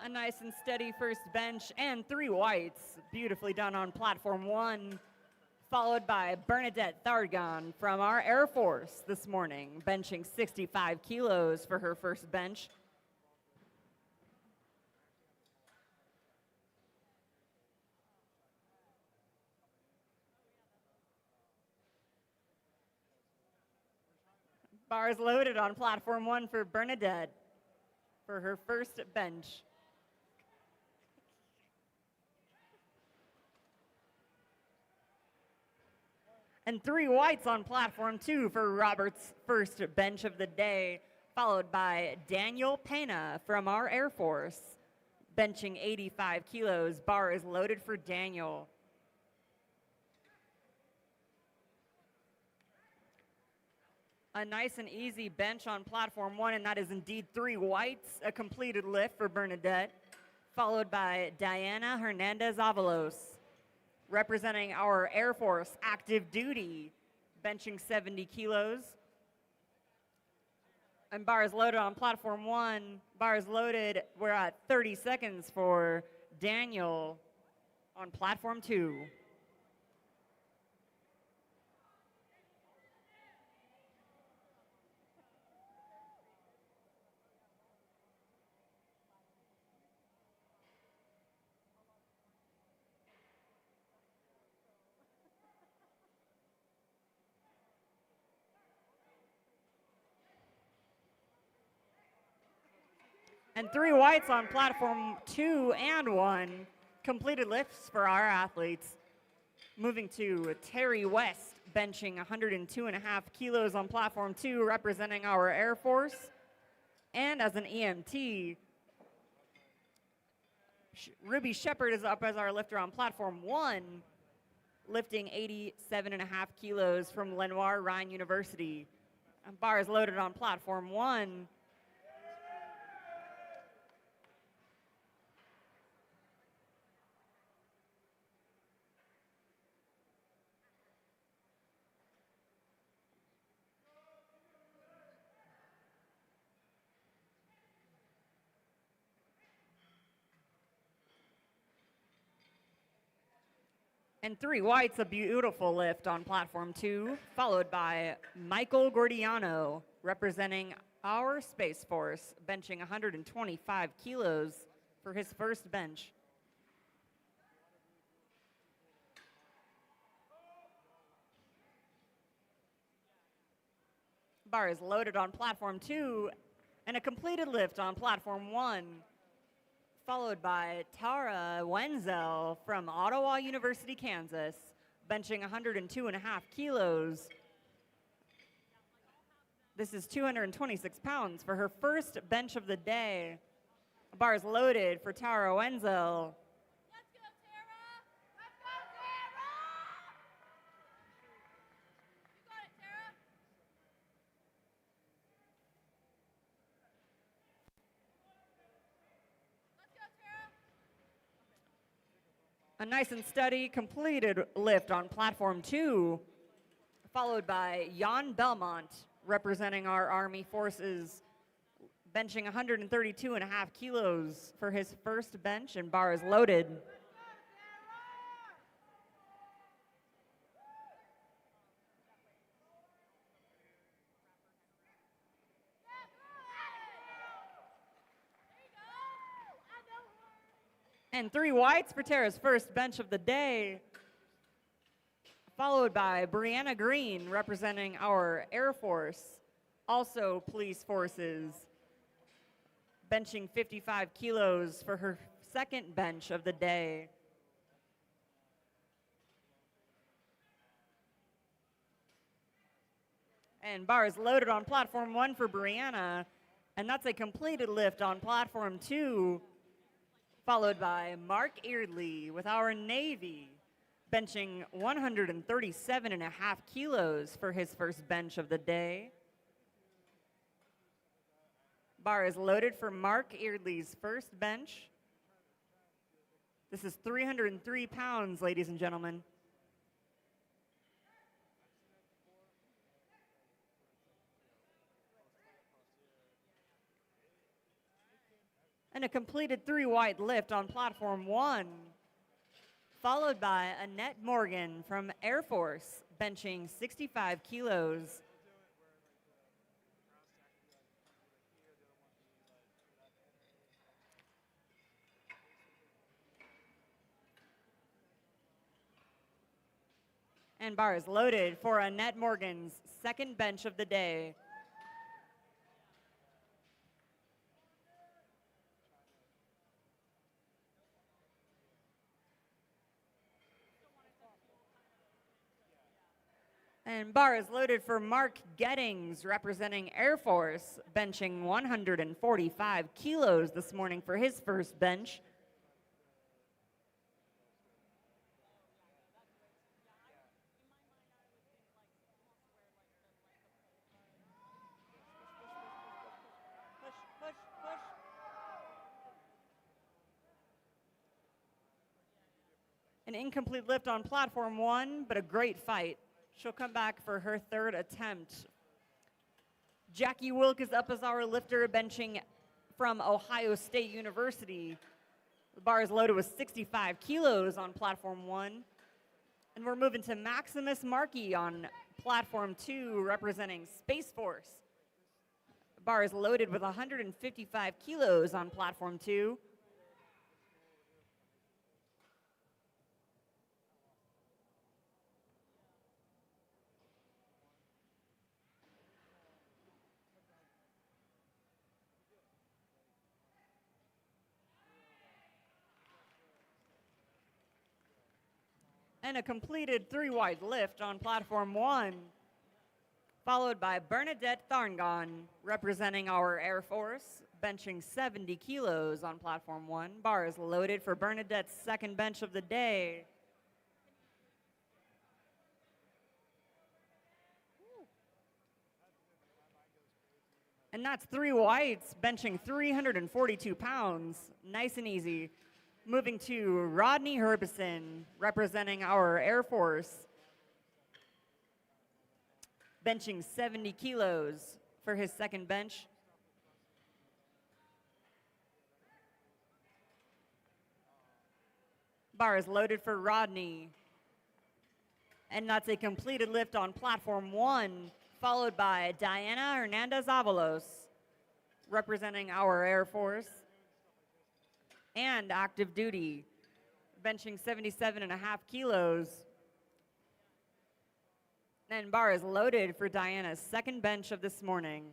A nice and steady first bench, and 3 whites, beautifully done on platform 1, followed by Bernadette Thargon from our Air Force this morning, benching 65 kilos for her first bench. Bars loaded on platform 1 for Bernadette for her first bench. And 3 whites on platform 2 for Robert's first bench of the day, followed by Daniel Pena from our Air Force, benching 85 kilos. Bar is loaded for Daniel. A nice and easy bench on platform 1, and that is indeed 3 whites, a completed lift for Bernadette, followed by Diana Hernandez-Avalos, representing our Air Force active duty, benching 70 kilos. And bars loaded on platform 1. Bars loaded, we're at 30 seconds for Daniel on platform 2. And 3 whites on platform 2 and 1, completed lifts for our athletes. Moving to Terry West, benching 102.5 kilos on platform 2, representing our Air Force. And as an EMT, Ruby Shepard is up as our lifter on platform 1, lifting 87.5 kilos from Lenoir Rhine University. Bar is loaded on platform 1. And 3 whites, a beautiful lift on platform 2, followed by Michael Gordiano, representing our Space Force, benching 125 kilos for his first bench. Bar is loaded on platform 2, and a completed lift on platform 1 followed by Tara Wenzel from Ottawa University, Kansas, benching 102.5 kilos. This is 226 pounds for her first bench of the day. Bars loaded for Tara Wenzel. Let's go, Tara! Let's go, Tara! You got it, Tara. Let's go, Tara. A nice and steady completed lift on platform 2, followed by Jan Belmont, representing our Army forces, benching 132.5 kilos for his first bench, and bars loaded. And 3 whites for Tara's first bench of the day, followed by Brianna Green, representing our Air Force, also police forces, benching 55 kilos for her second bench of the day. And bars loaded on platform 1 for Brianna, and that's a completed lift on platform 2, followed by Mark Eardley with our Navy, benching 137.5 kilos for his first bench of the day. Bar is loaded for Mark Eardley's first bench. This is 303 pounds, ladies and gentlemen. And a completed 3 white lift on platform 1, followed by Annette Morgan from Air Force, benching 65 kilos. And bar is loaded for Annette Morgan's second bench of the day. And bar is loaded for Mark Gettings, representing Air Force, benching 145 kilos this morning for his first bench. An incomplete lift on platform 1, but a great fight. She'll come back for her third attempt. Jackie Wilk is up as our lifter, benching from Ohio State University. The bar is loaded with 65 kilos on platform 1. And we're moving to Maximus Markey on platform 2, representing Space Force. The bar is loaded with 155 kilos on platform 2. And a completed 3 white lift on platform 1, followed by Bernadette Tharngon, representing our Air Force, benching 70 kilos on platform 1. Bar is loaded for Bernadette's second bench of the day. And that's 3 whites, benching 342 pounds, nice and easy. Moving to Rodney Herbison, representing our Air Force, benching 70 kilos for his second bench. Bar is loaded for Rodney. And that's a completed lift on platform 1, followed by Diana Hernandez-Avalos, representing our Air Force and active duty, benching 77.5 kilos. And bar is loaded for Diana's second bench of this morning.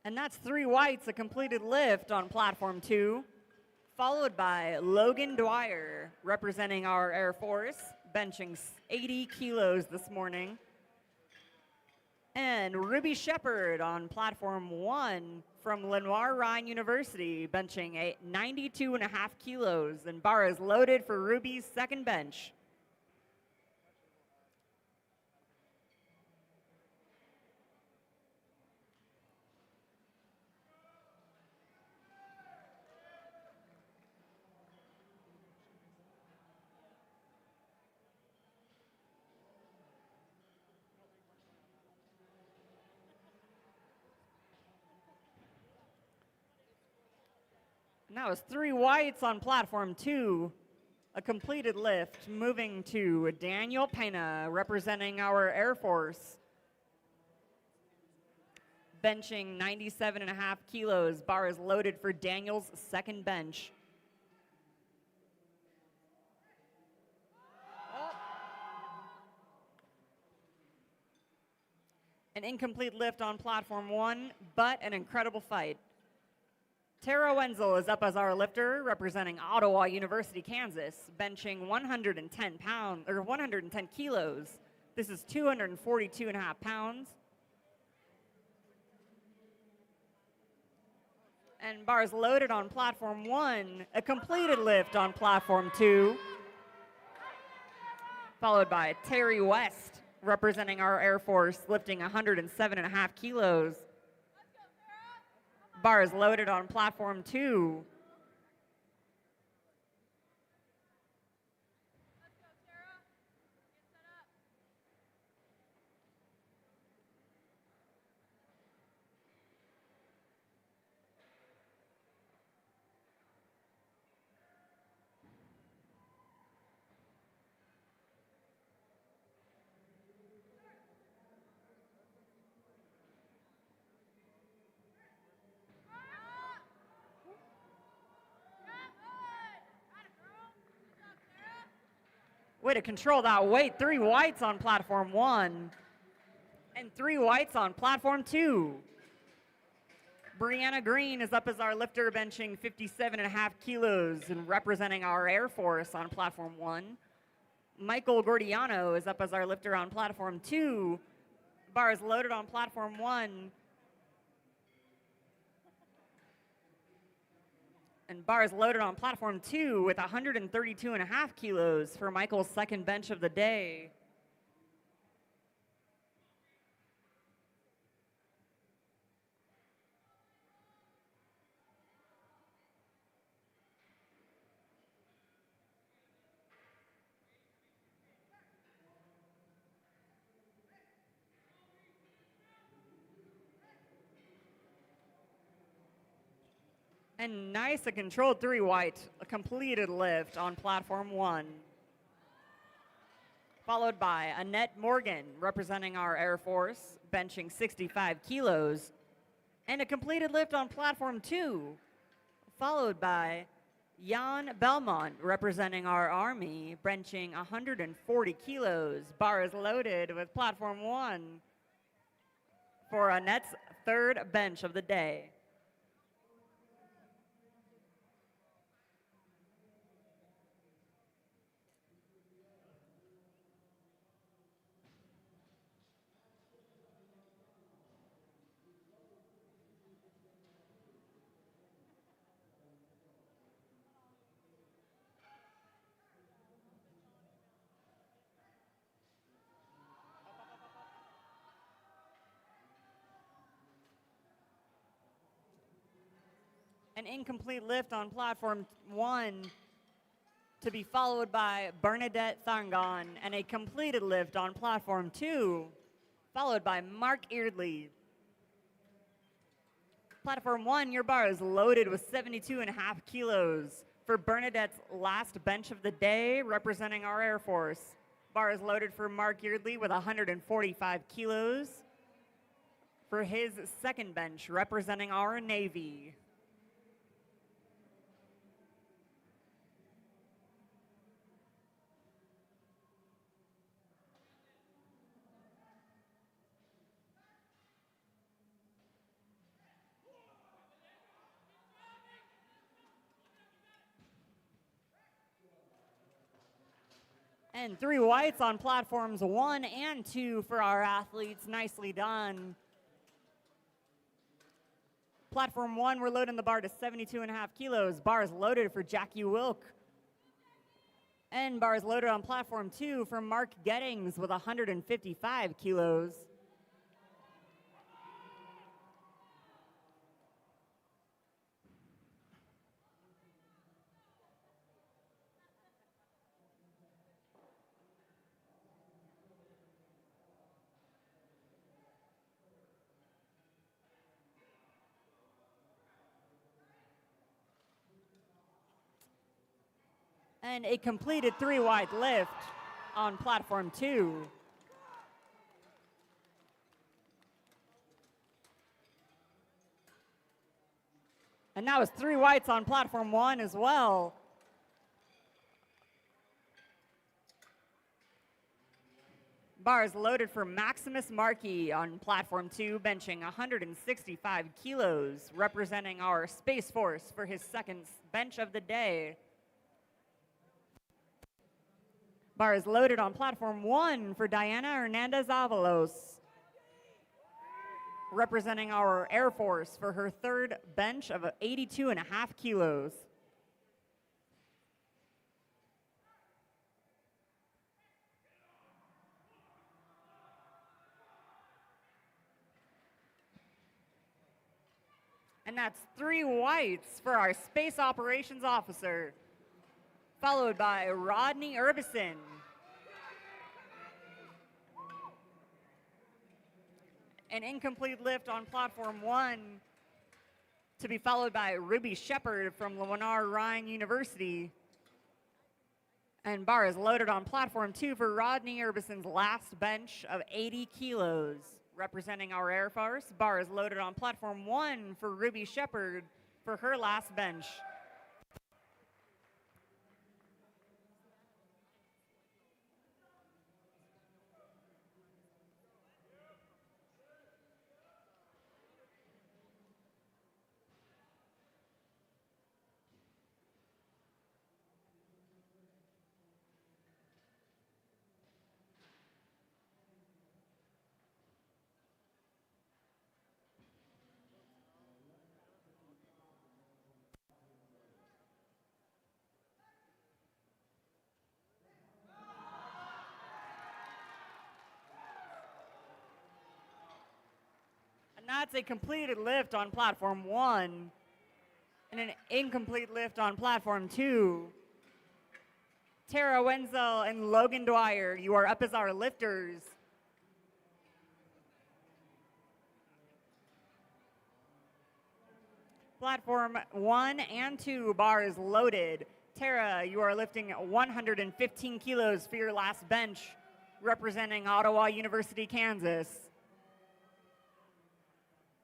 And that's 3 whites, a completed lift on platform 2, followed by Logan Dwyer, representing our Air Force, benching 80 kilos this morning. And Ruby Shepard on platform 1 from Lenoir Rhine University, benching 92.5 kilos, and bar is loaded for Ruby's second bench. And that was 3 whites on platform 2, a completed lift, moving to Daniel Pena, representing our Air Force, benching 97.5 kilos. Bar is loaded for Daniel's second bench. An incomplete lift on platform 1, but an incredible fight. Tara Wenzel is up as our lifter, representing Ottawa University, Kansas, benching 110 kilos. This is 242.5 pounds. And bars loaded on platform 1, a completed lift on platform 2, followed by Terry West, representing our Air Force, lifting 107.5 kilos. Bar is loaded on platform 2. Way to control that weight. 3 whites on platform 1 and 3 whites on platform 2. Brianna Green is up as our lifter, benching 57.5 kilos and representing our Air Force on platform 1. Michael Gordiano is up as our lifter on platform 2. Bar is loaded on platform 1. And bar is loaded on platform 2 with 132.5 kilos for Michael's second bench of the day. And nice, a controlled 3 white, a completed lift on platform 1. Followed by Annette Morgan, representing our Air Force, benching 65 kilos. And a completed lift on platform 2. Followed by Jan Belmont, representing our Army, benching 140 kilos. Bar is loaded with platform 1 for Annette's third bench of the day. An incomplete lift on platform 1 to be followed by Bernadette Thangon, and a completed lift on platform 2, followed by Mark Eardley. Platform 1, your bar is loaded with 72.5 kilos for Bernadette's last bench of the day, representing our Air Force. Bar is loaded for Mark Eardley with 145 kilos for his second bench, representing our Navy. And 3 whites on platforms 1 and 2 for our athletes. Nicely done. Platform 1, we're loading the bar to 72.5 kilos. Bars loaded for Jackie Wilk. And bars loaded on platform 2 for Mark Gettings with 155 kilos. And a completed 3 wide lift on platform 2. And that was 3 whites on platform 1 as well. Bars loaded for Maximus Markey on platform 2, benching 165 kilos, representing our Space Force for his second bench of the day. Bars loaded on platform 1 for Diana Hernandez Avalos, representing our Air Force for her third bench of 82.5 kilos. And that's 3 whites for our Space Operations Officer, followed by Rodney Urbison. An incomplete lift on platform 1 to be followed by Ruby Shepard from Leonard Ryan University. And bar is loaded on platform 2 for Rodney Urbison's last bench of 80 kilos, representing our Air Force. Bar is loaded on platform 1 for Ruby Shepard for her last bench. That's a completed lift on platform 1 and an incomplete lift on platform 2. Tara Wenzel and Logan Dwyer, you are up as our lifters. Platform 1 and 2 bars loaded. Tara, you are lifting 115 kilos for your last bench, representing Ottawa University, Kansas.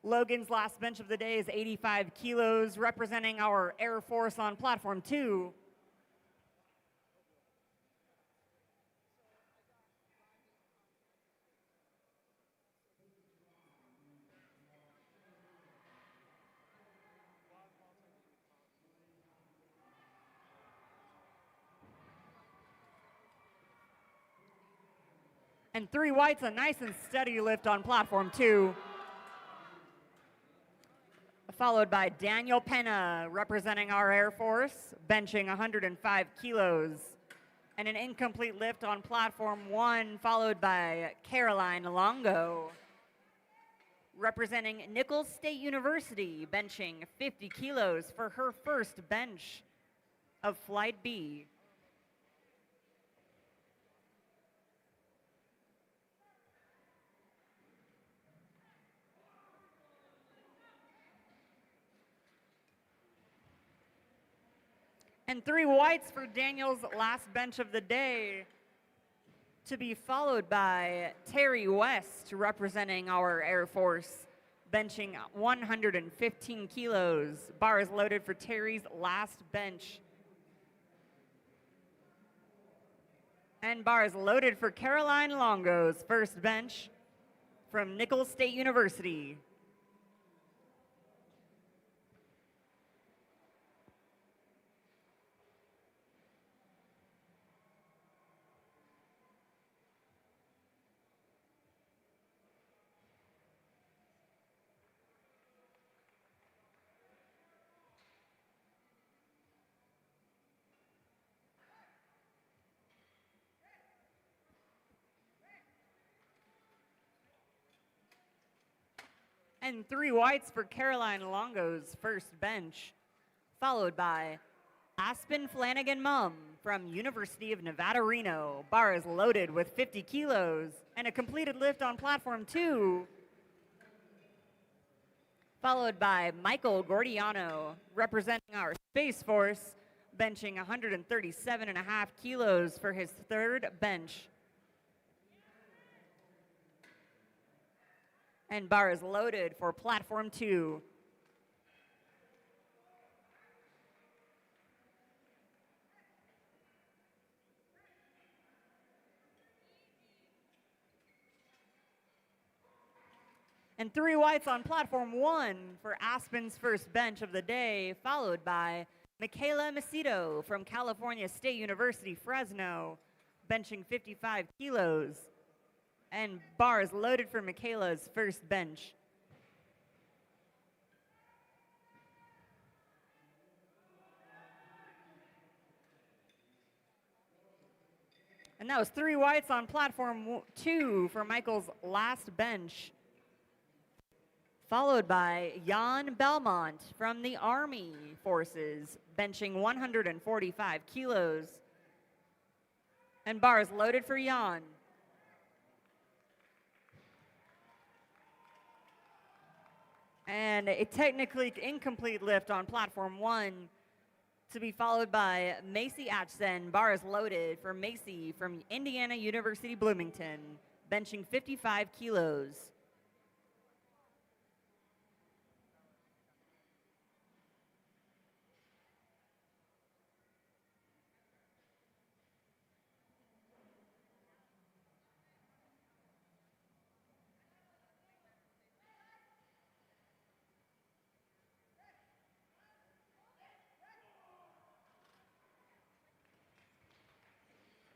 Logan's last bench of the day is 85 kilos, representing our Air Force on platform 2. And 3 whites, a nice and steady lift on platform 2. Followed by Daniel Penna, representing our Air Force, benching 105 kilos. And an incomplete lift on platform 1, followed by Caroline Longo, representing Nichols State University, benching 50 kilos for her first bench of Flight B. And 3 whites for Daniel's last bench of the day, to be followed by Terry West, representing our Air Force, benching 115 kilos. Bar is loaded for Terry's last bench. And bar is loaded for Caroline Longo's first bench from Nichols State University. And 3 whites for Caroline Longo's first bench, followed by Aspen Flanagan Mum from University of Nevada, Reno. Bar is loaded with 50 kilos and a completed lift on platform 2, followed by Michael Gordiano, representing our Space Force, benching 137.5 kilos for his third bench. And bar is loaded for platform 2. And 3 whites on platform 1 for Aspen's first bench of the day, followed by Michaela Macedo from California State University, Fresno, benching 55 kilos. And bar is loaded for Michaela's first bench. And that was 3 whites on platform 2 for Michael's last bench, followed by Jan Belmont from the Army Forces, benching 145 kilos. And bar is loaded for Jan. And a technically incomplete lift on platform 1 to be followed by Macy Atchison. Bar is loaded for Macy from Indiana University, Bloomington, benching 55 kilos.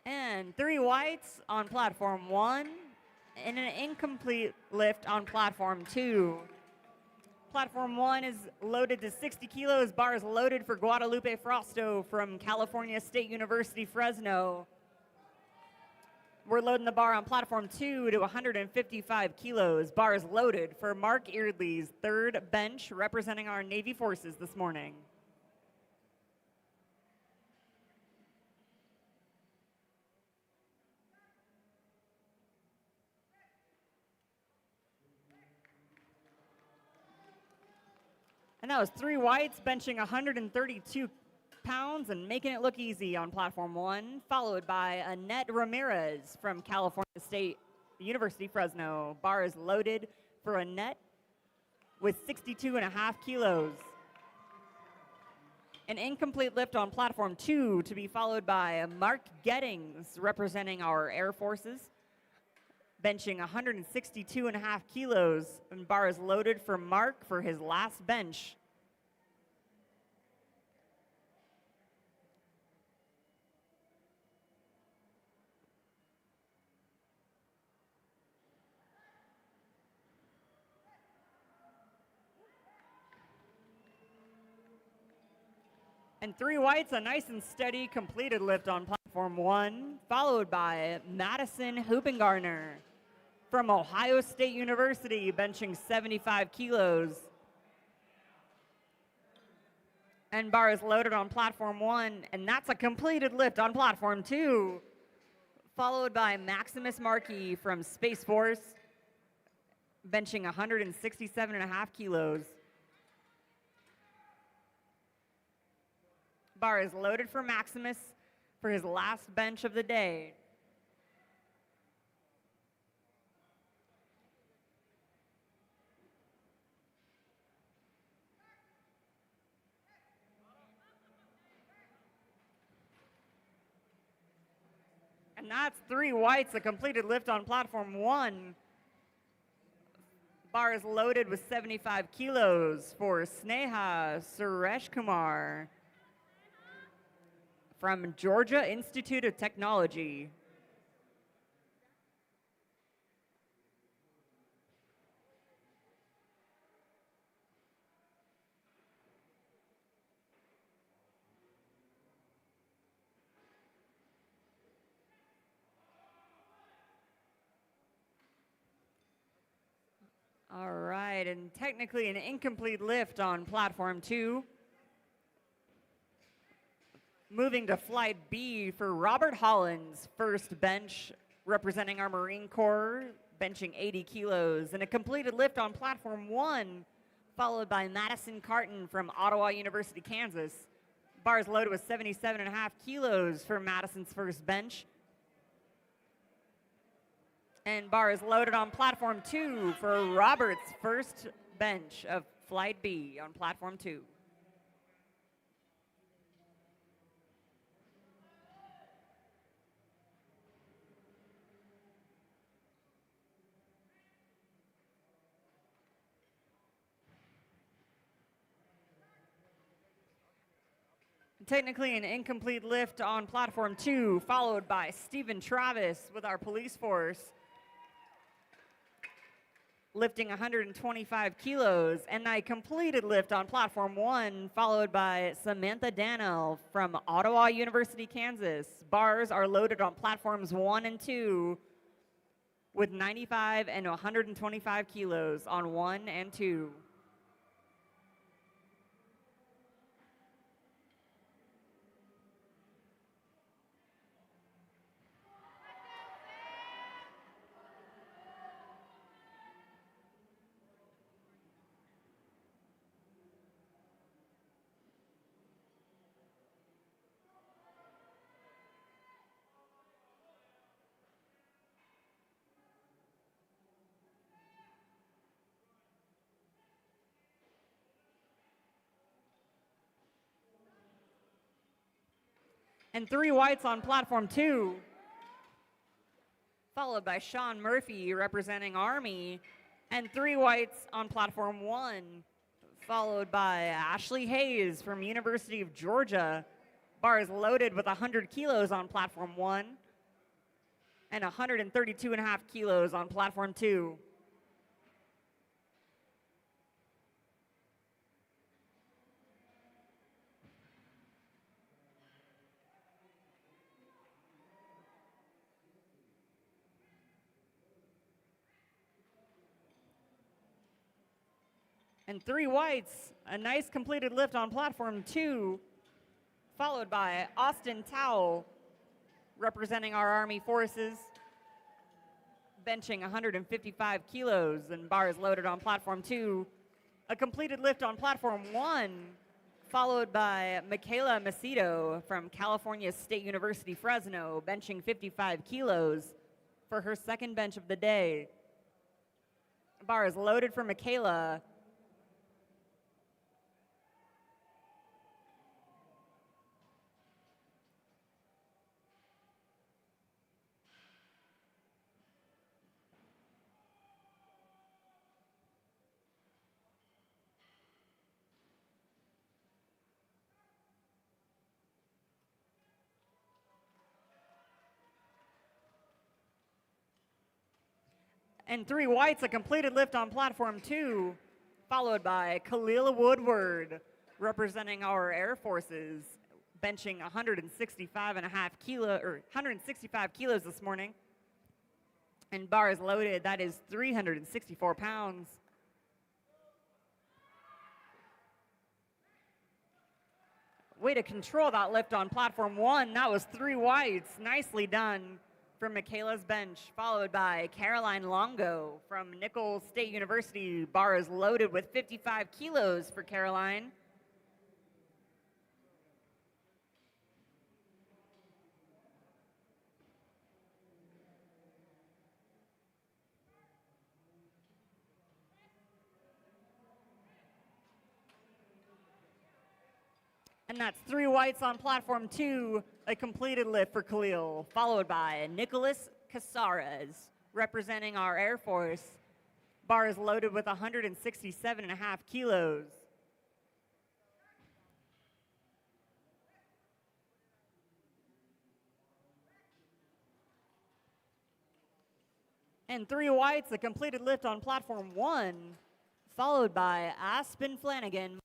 And 3 whites on platform 1 and an incomplete lift on platform 2. Platform 1 is loaded to 60 kilos. Bar is loaded for Guadalupe Frosto from California State University, Fresno. We're loading the bar on platform 2 to 155 kilos. Bar is loaded for Mark Eardley's third bench, representing our Navy forces this morning. And that was 3 whites benching 132 pounds and making it look easy on platform 1, followed by Annette Ramirez from California State University, Fresno. Bar is loaded for Annette with 62.5 kilos. An incomplete lift on platform 2 to be followed by Mark Gettings, representing our Air Forces, benching 162.5 kilos, and bar is loaded for Mark for his last bench. And 3 whites, a nice and steady completed lift on platform 1, followed by Madison Hoopengarner from Ohio State University, benching 75 kilos. And bar is loaded on platform 1, and that's a completed lift on platform 2, followed by Maximus Markey from Space Force, benching 167.5 kilos. Bar is loaded for Maximus for his last bench of the day. And that's 3 whites, a completed lift on platform 1. Bar is loaded with 75 kilos for Sneha Suresh Kumar from Georgia Institute of Technology. All right. right, and technically an incomplete lift on platform 2. Moving to flight B for Robert Holland's first bench, representing our Marine Corps, benching 80 kilos, and a completed lift on platform 1, followed by Madison Carton from Ottawa University, Kansas. Bars loaded with 77.5 kilos for Madison's first bench. And bars loaded on platform 2 for Robert's first bench of flight B on platform 2. Technically an incomplete lift on platform 2, followed by Stephen Travis with our police force, lifting 125 kilos, and a completed lift on platform 1, followed by Samantha Dannell from Ottawa University, Kansas. Bars are loaded on platforms 1 and 2 with 95 and 125 kilos on 1 and 2. And 3 whites on platform 2, followed by Sean Murphy representing Army, and 3 whites on platform 1, followed by Ashley Hayes from University of Georgia. Bars loaded with 100 kilos on platform 1 and 132.5 kilos on platform 2. And 3 whites, a nice completed lift on platform 2, followed by Austin Towle, representing our Army forces, benching 155 kilos, and bars loaded on platform 2. A completed lift on platform 1, followed by Michaela Macedo from California State University, Fresno, benching 55 kilos for her second bench of the day. Bars loaded for Michaela. And 3 whites, a completed lift on platform 2, followed by Khalil Woodward, representing our Air Forces, benching 165 kilos this morning. And bars loaded, that is 364 pounds. Way to control that lift on platform 1. That was 3 whites. Nicely done from Michaela's bench, followed by Caroline Longo from Nicholls State University. Bars loaded with 55 kilos for Caroline. And that's 3 whites on platform 2, a completed lift for Khalil, followed by Nicholas Casares, representing our Air Force. Bars loaded with 167.5 kilos. And 3 whites, a completed lift on platform 1, followed by Aspen Flanagan.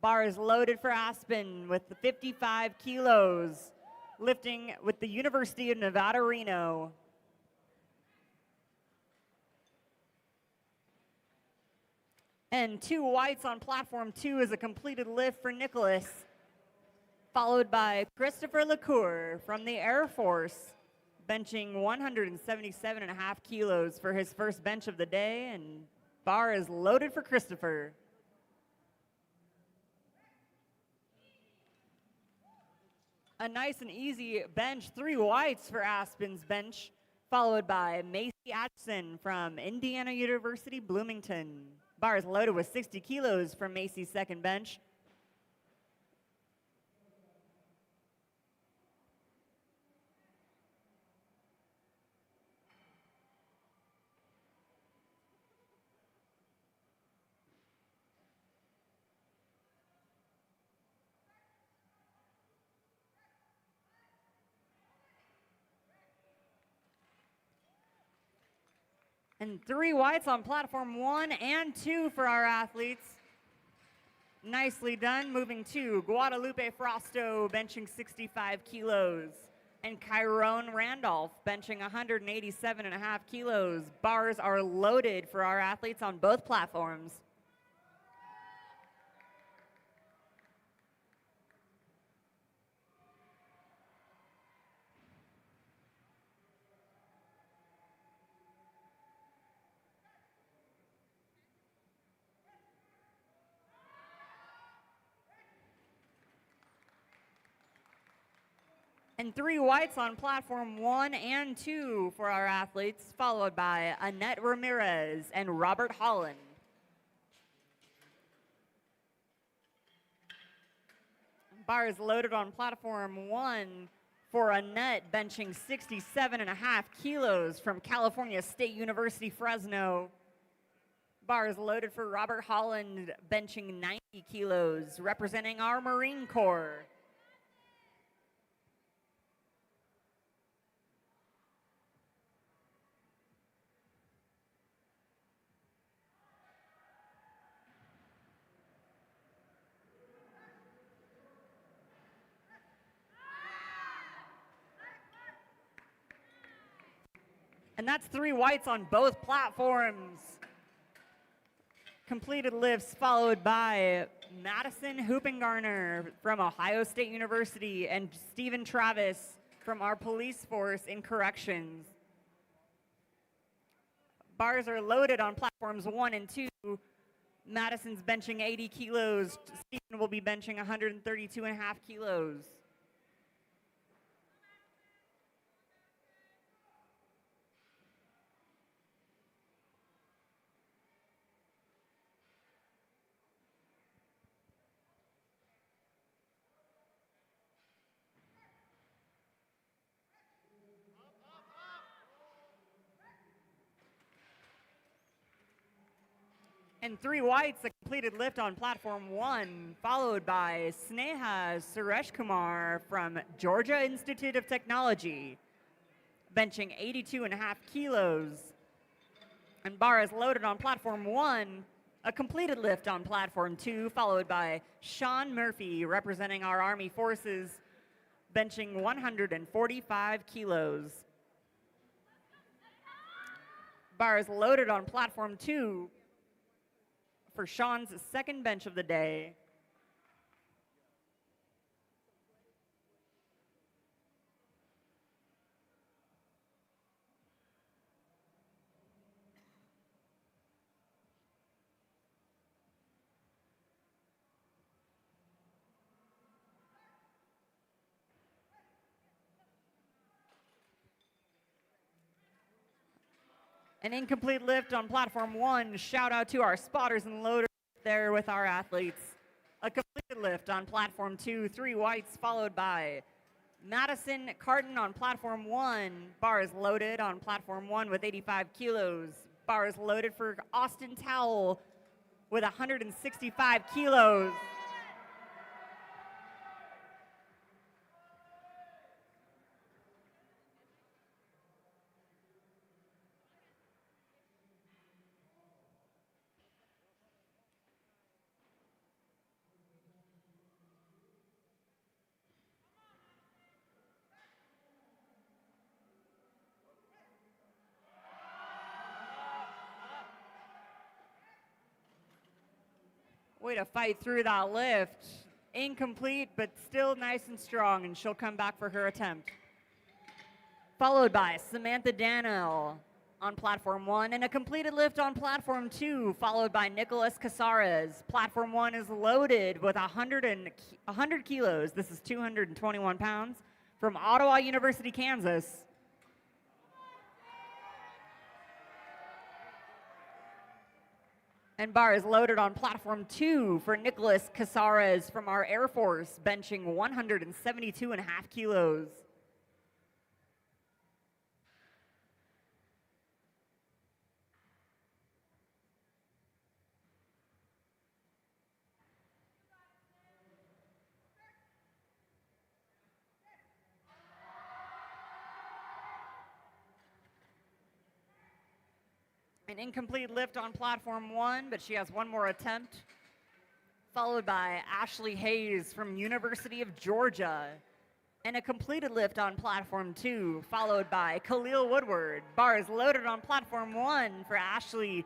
Bars loaded for Aspen with the 55 kilos, lifting with the University of Nevada, Reno. And 2 whites on platform 2 is a completed lift for Nicholas, followed by Christopher LaCour from the Air Force, benching 177.5 kilos for his first bench of the day, and bar is loaded for Christopher. A nice and easy bench, 3 whites for Aspen's bench, followed by Macy Atchison from Indiana University, Bloomington. Bar is loaded with 60 kilos from Macy's second bench. And 3 whites on platform 1 and 2 for our athletes. Nicely done. Moving to Guadalupe Frosto, benching 65 kilos. And Chiron Randolph, benching 187.5 kilos. Bars are loaded for our athletes on both platforms. And 3 whites on platform 1 and 2 for our athletes, followed by Annette Ramirez and Robert Holland. Bar is loaded on platform 1 for Annette, benching 67.5 kilos from California State University, Fresno. Bar is loaded for Robert Holland, benching 90 kilos, representing our Marine Corps. And that's 3 whites on both platforms. Completed lifts followed by Madison Hoopengarner from Ohio State University and Stephen Travis from our police force in corrections. Bars are loaded on platforms 1 and 2. Madison's benching 80 kilos. Stephen will be benching 132.5 kilos. And 3 whites, a completed lift on platform 1, followed by Sneha Sureshkumar from Georgia Institute of Technology, benching 82.5 kilos. And bar is loaded on platform 1, a completed lift on platform 2, followed by Sean Murphy, representing our Army forces, benching 145 kilos. Bar is loaded on platform 2, for Sean's second bench of the day. An incomplete lift on platform 1. Shout out to our spotters and loaders there with our athletes. A completed lift on platform 2, 3 whites, followed by Madison Carton on platform 1. Bar is loaded on platform 1 with 85 kilos. Bar is loaded for Austin Towell with 165 kilos. Way to fight through that lift. Incomplete, but still nice and strong, and she'll come back for her attempt. Followed by Samantha Daniel on platform 1, and a completed lift on platform 2, followed by Nicholas Casares. Platform 1 is loaded with 100 kilos. This is 221 pounds from Ottawa University, Kansas. And bar is loaded on platform 2 for Nicholas Casares from our Air Force, benching 172.5 kilos. An incomplete lift on platform 1, but she has one more attempt. Followed by Ashley Hayes from University of Georgia. And a completed lift on platform 2, followed by Khalil Woodward. Bar is loaded on platform 1 for Ashley,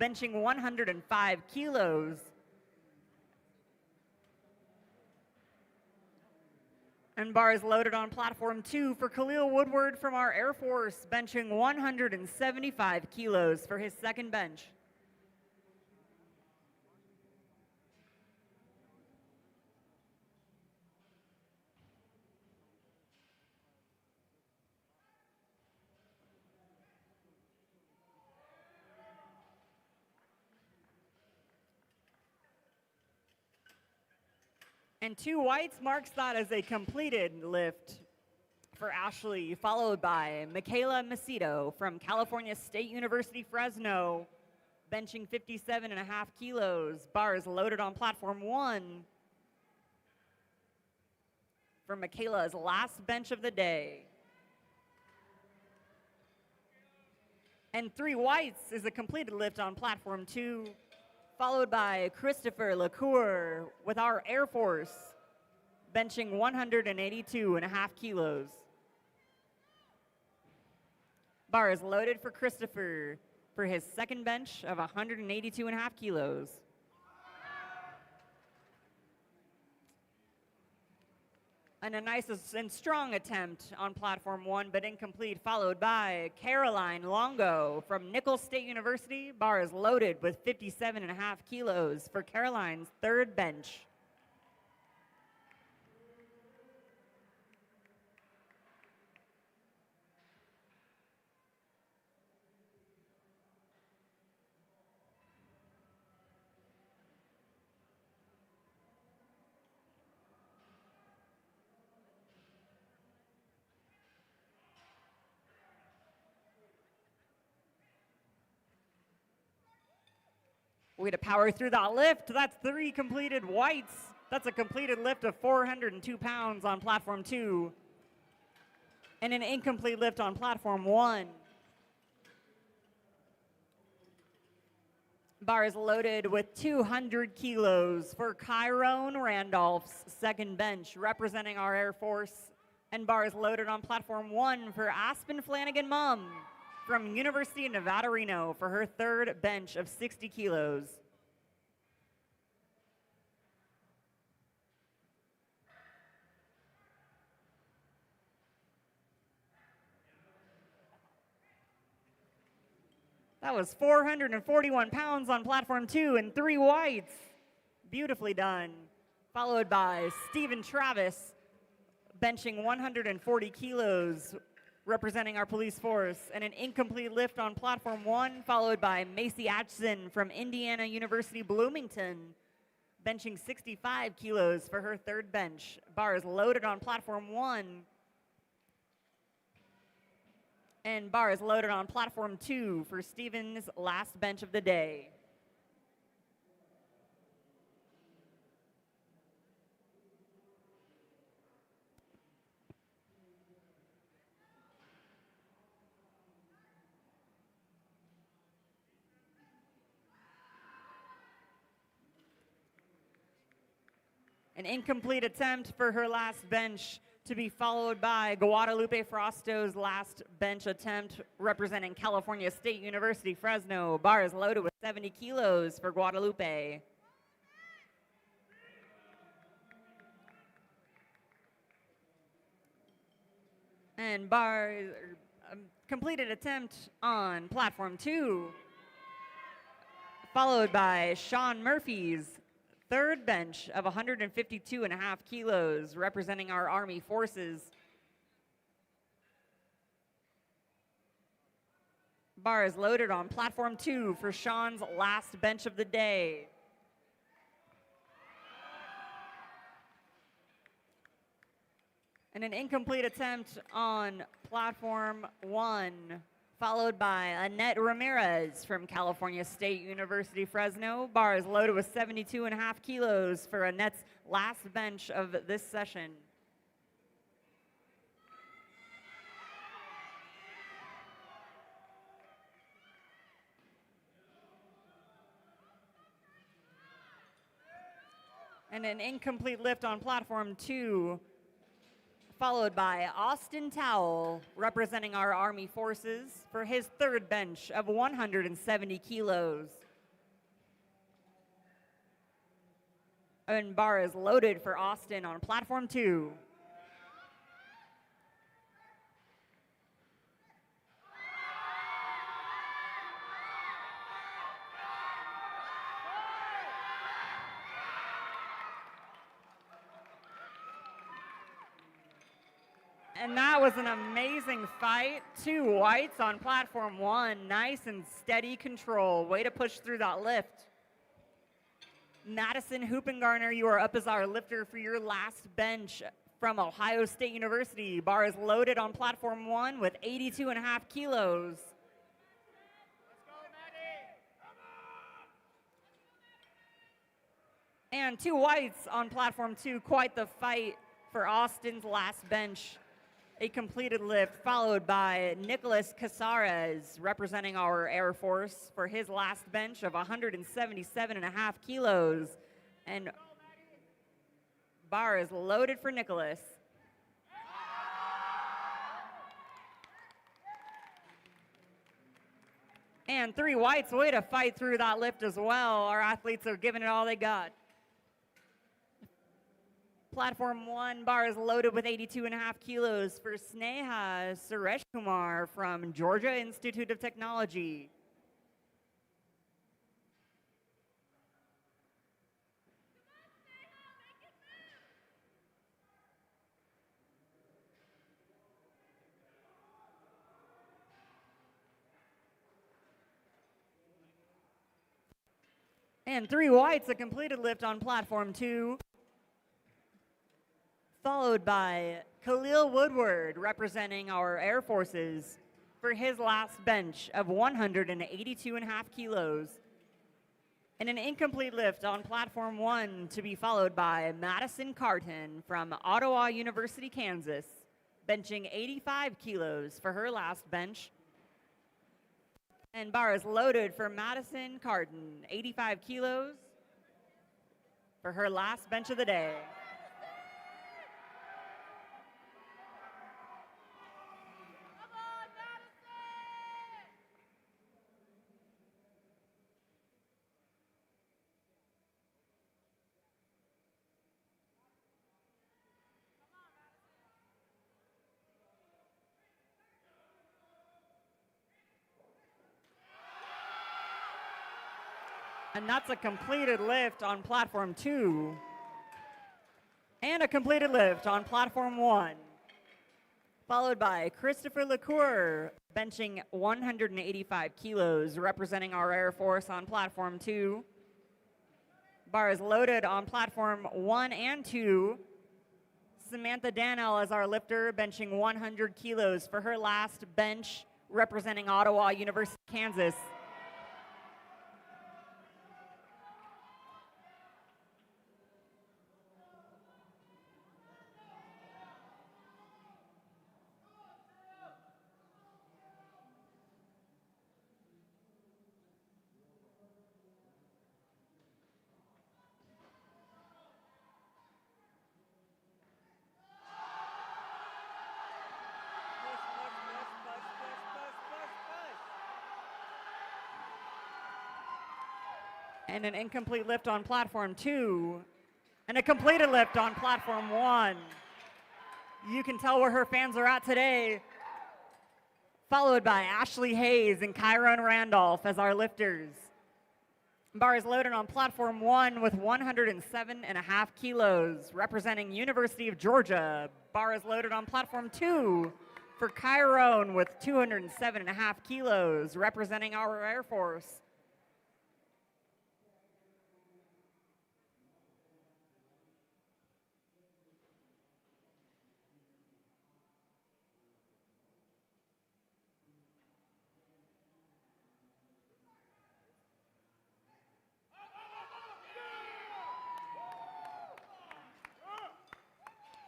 benching 105 kilos. And bar is loaded on platform 2 for Khalil Woodward from our Air Force, benching 175 kilos for his second bench. And 2 whites marks that as a completed lift for Ashley, followed by Michaela Macedo from California State University, Fresno, benching 57.5 kilos. Bar is loaded on platform 1 for Michaela's last bench of the day. And 3 whites is a completed lift on platform 2, followed by Christopher LaCour with our Air Force, benching 182.5 kilos. Bar is loaded for Christopher for his second bench of 182.5 kilos. And a nice and strong attempt on platform 1, but incomplete, followed by Caroline Longo from Nicholls State University. Bar is loaded with 57.5 kilos for Caroline's third bench. Way to power through that lift. That's 3 completed whites. That's a completed lift of 402 pounds on platform 2. And an incomplete lift on platform 1. Bar is loaded with 200 kilos for Chiron Randolph's second bench, representing our Air Force. And bar is loaded on platform 1 for Aspen Flanagan Mum from University of Nevada, Reno for her third bench of 60 kilos. That was 441 pounds on platform 2 and 3 whites. Beautifully done. Followed by Stephen Travis, benching 140 kilos, representing our police force, and an incomplete lift on platform 1, followed by Macy Atchison from Indiana University, Bloomington, benching 65 kilos for her third bench. Bar is loaded on platform 1, and bar is loaded on platform 2 for Stephen's last bench of the day. An incomplete attempt for her last bench, to be followed by Guadalupe Frosto's last bench attempt, representing California State University, Fresno. Bar is loaded with 70 kilos for Guadalupe. And completed attempt on platform 2, followed by Sean Murphy's third bench of 152.5 kilos, representing our Army forces. Bar is loaded on platform 2 for Sean's last bench of the day. And an incomplete attempt on platform 1, followed by Annette Ramirez from California State University, Fresno. Bar is loaded with 72.5 kilos for Annette's last bench of this session. And an incomplete lift on platform 2, followed by Austin Towell, representing our Army forces, for his third bench of 170 kilos. And bar is loaded for Austin on platform 2. And that was an amazing fight. 2 whites on platform 1. Nice and steady control. Way to push through that lift. Madison Hoopengarner, you are up as our lifter for your last bench from Ohio State University. Bar is loaded on platform 1 with 82.5 kilos. And 2 whites on platform 2. Quite the fight for Austin's last bench. A completed lift, followed by Nicholas Casares, representing our Air Force, for his last bench of 177.5 kilos. And bar is loaded for Nicholas. And 3 whites, way to fight through that lift as well. Our athletes are giving it all they got. Platform 1, bar is loaded with 82.5 kilos for Sneha Suresh Kumar from Georgia Institute of Technology. And 3 whites, a completed lift on platform 2. Followed by Khalil Woodward, representing our Air Forces, for his last bench of 182.5 kilos. And an incomplete lift on platform 1, to be followed by Madison Carton from Ottawa University, Kansas, benching 85 kilos for her last bench. And bar is loaded for Madison Carton, 85 kilos for her last bench of the day. And that's a completed lift on platform 2. And a completed lift on platform 1. Followed by Christopher LaCour, benching 185 kilos, representing our Air Force on platform 2. Bar is loaded on platform 1 and 2. Samantha Danell as our lifter, benching 100 kilos for her last bench, representing Ottawa University, Kansas. And an incomplete lift on platform 2, and a completed lift on platform 1. You can tell where her fans are at today. Followed by Ashley Hayes and Kyron Randolph as our lifters. Bar is loaded on platform 1 with 107.5 kilos, representing University of Georgia. Bar is loaded on platform 2 for Kyron with 207.5 kilos, representing our Air Force.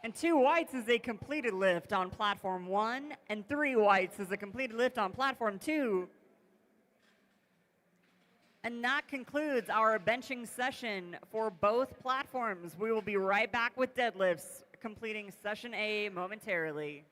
And 2 whites is a completed lift on platform 1, and 3 whites is a completed lift on platform 2. And that concludes our benching session for both platforms. We will be right back with deadlifts, completing session A momentarily.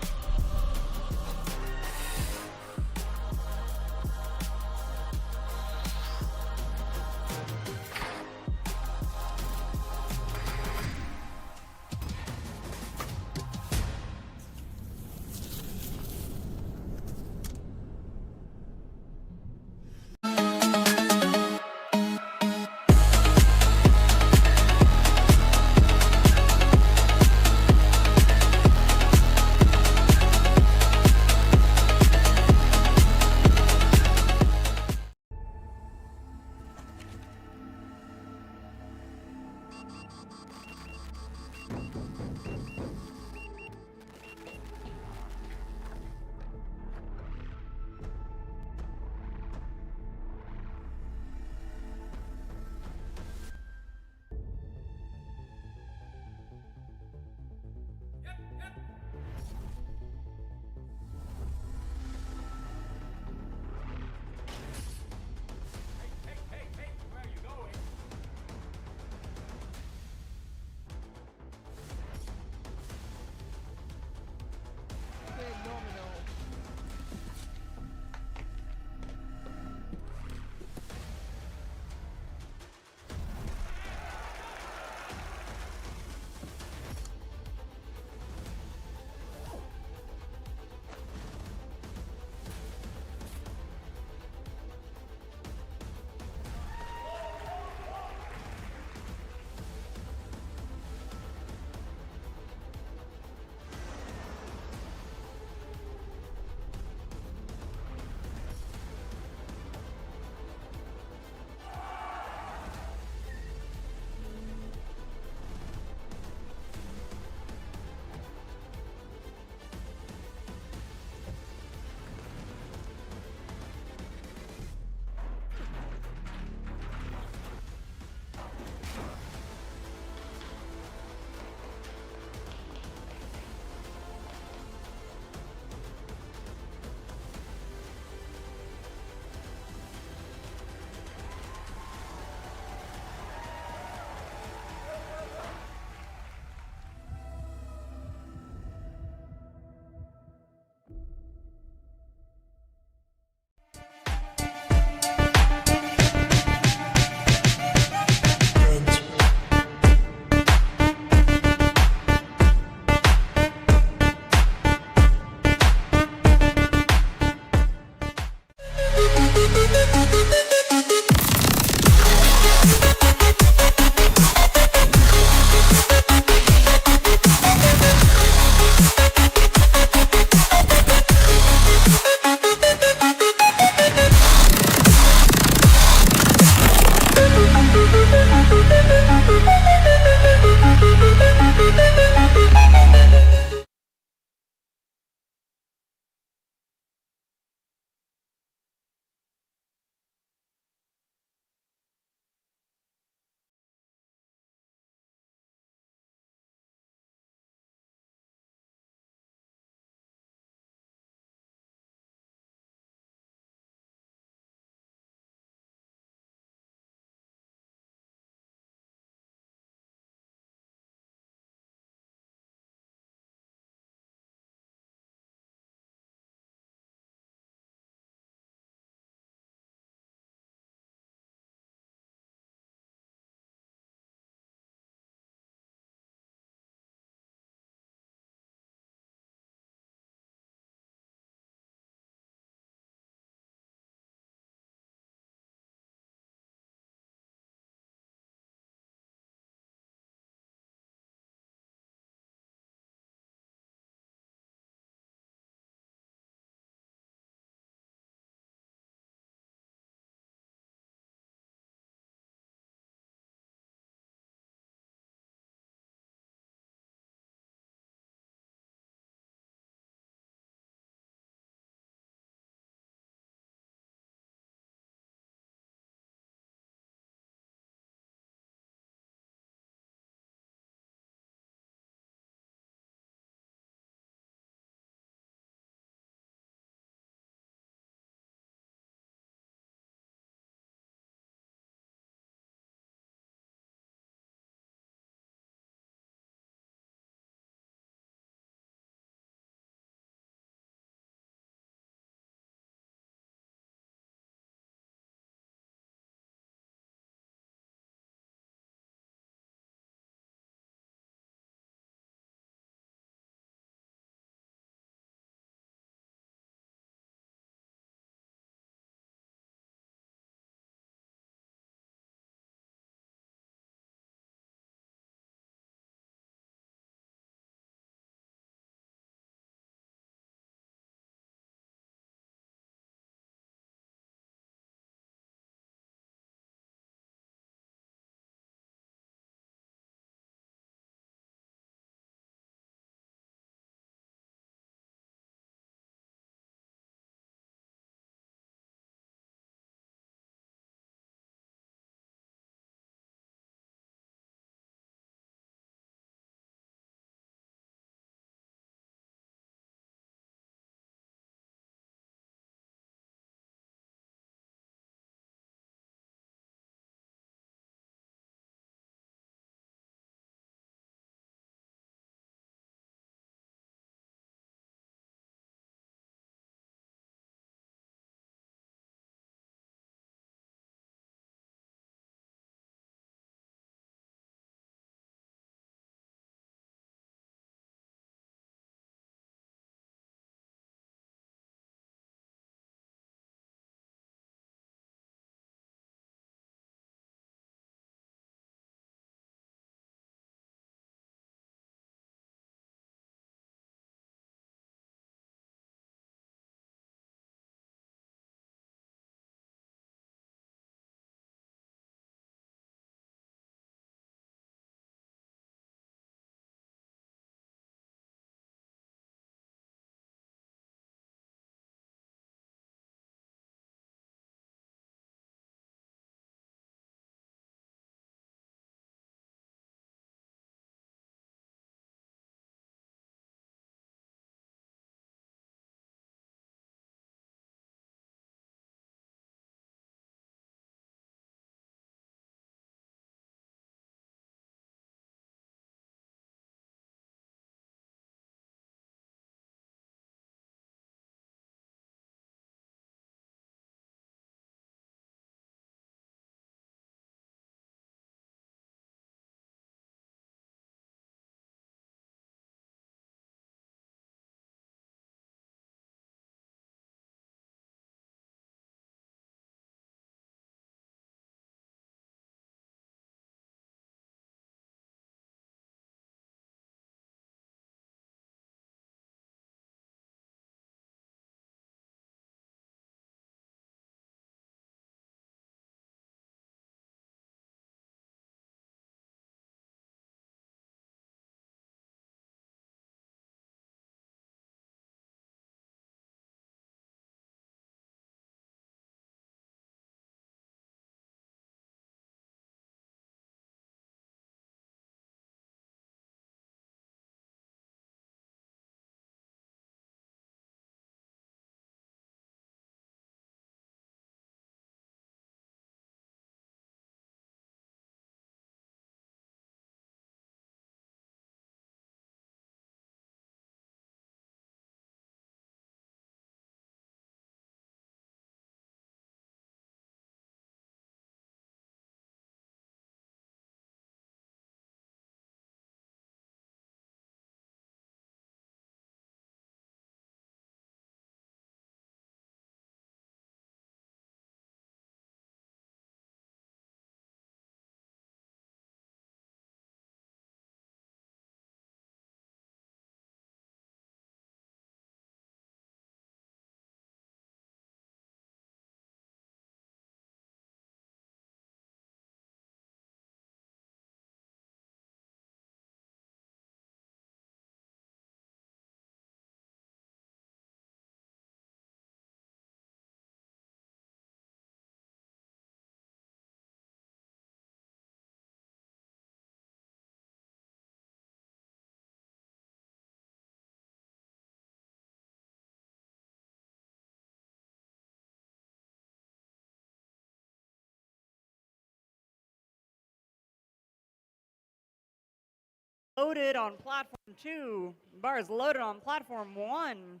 Loaded on platform 2. Bars loaded on platform 1.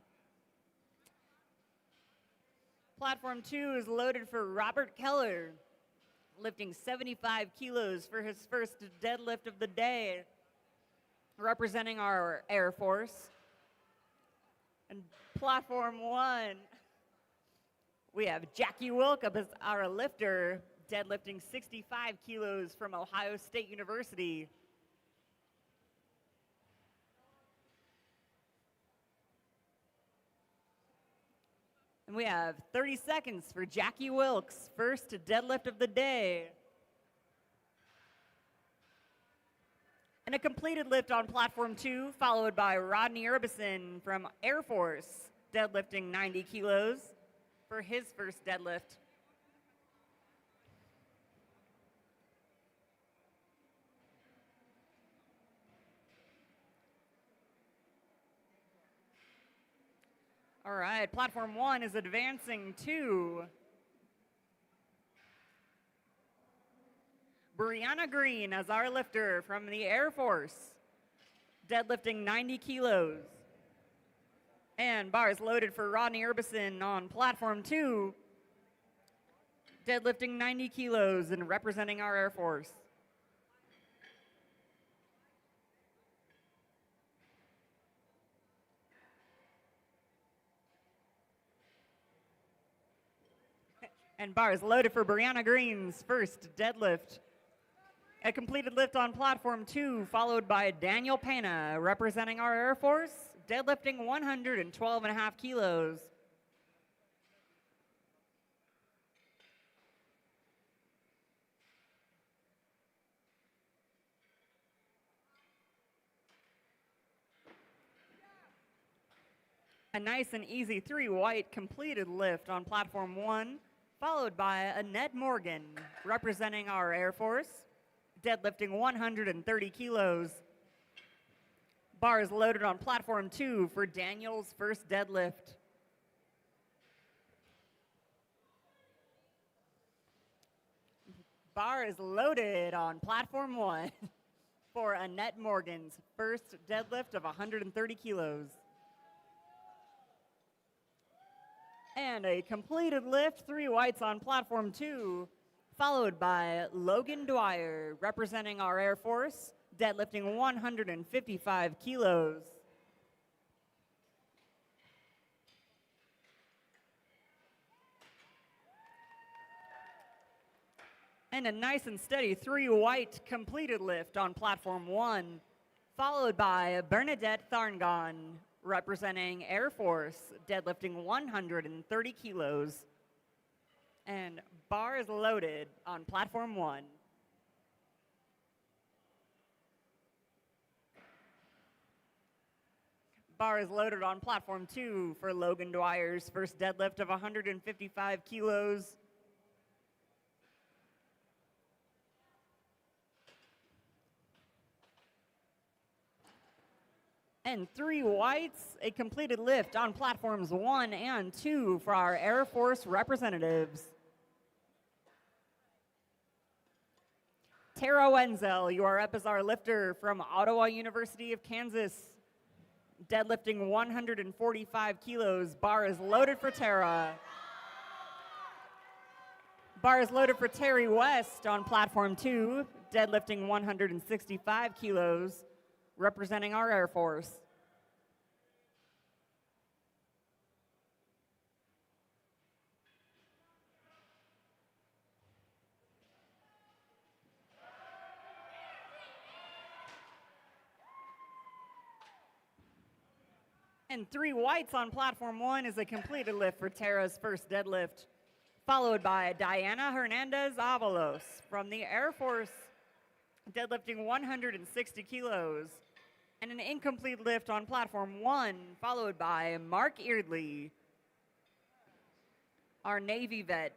Platform 2 is loaded for Robert Keller, lifting 75 kilos for his first deadlift of the day, representing our Air Force. And platform 1, we have Jackie Wilk up as our lifter, deadlifting 65 kilos from Ohio State University. And we have 30 seconds for Jackie Wilk's first deadlift of the day. And a completed lift on platform 2, followed by Rodney Urbison from Air Force, deadlifting 90 kilos for his first deadlift. All right, platform 1 is advancing to Brianna Green as our lifter from the Air Force, deadlifting 90 kilos. And bars loaded for Rodney Urbison on platform 2, deadlifting 90 kilos and representing our Air Force. And bars loaded for Brianna Green's first deadlift. A completed lift on platform 2, followed by Daniel Pena, representing our Air Force, deadlifting 112.5 kilos. A nice and easy 3 white completed lift on platform 1, followed by Annette Morgan, representing our Air Force, deadlifting 130 kilos. Bars loaded on platform 2 for Daniel's first deadlift. Bars loaded on platform 1 for Annette Morgan's first deadlift of 130 kilos. And a completed lift, 3 whites on platform 2, followed by Logan Dwyer, representing our Air Force, deadlifting 155 kilos. And a nice and steady 3 white completed lift on platform 1, followed by Bernadette Tharngon, representing Air Force, deadlifting 130 kilos. And bars loaded on platform 1. Bars loaded on platform 2 for Logan Dwyer's first deadlift of 155 kilos. And 3 whites, a completed lift on platforms 1 and 2 for our Air Force representatives. Tara Wenzel, you are up as our lifter from Ottawa University of Kansas, deadlifting 145 kilos. Bar is loaded for Tara. Bar is loaded for Terry West on platform 2, deadlifting 165 kilos, representing our Air Force. And 3 whites on platform 1 is a completed lift for Tara's first deadlift, followed by Diana Hernandez Avalos from the Air Force, deadlifting 160 kilos. And an incomplete lift on platform 1, followed by Mark Eardley, our Navy vet,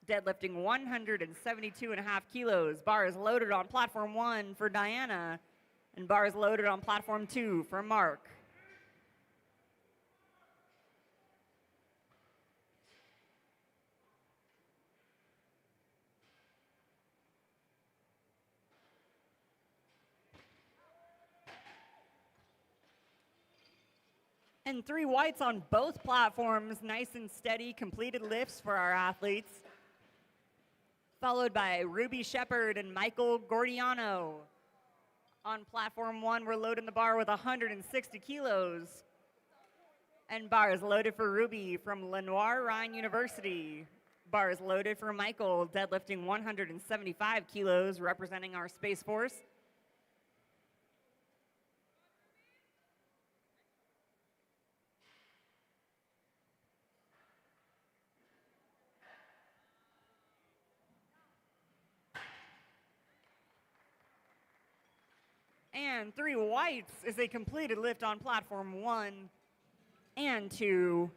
deadlifting 172.5 kilos. Bar is loaded on platform 1 for Diana, and bar is loaded on platform 2 for Mark. And 3 whites on both platforms, nice and steady, completed lifts for our athletes. Followed by Ruby Shepard and Michael Gordiano. On platform 1, we're loading the bar with 160 kilos. And bars loaded for Ruby from Lenoir Rhine University. Bars loaded for Michael, deadlifting 175 kilos, representing our Space Force. And 3 whites is a completed lift on platform 1 and 2,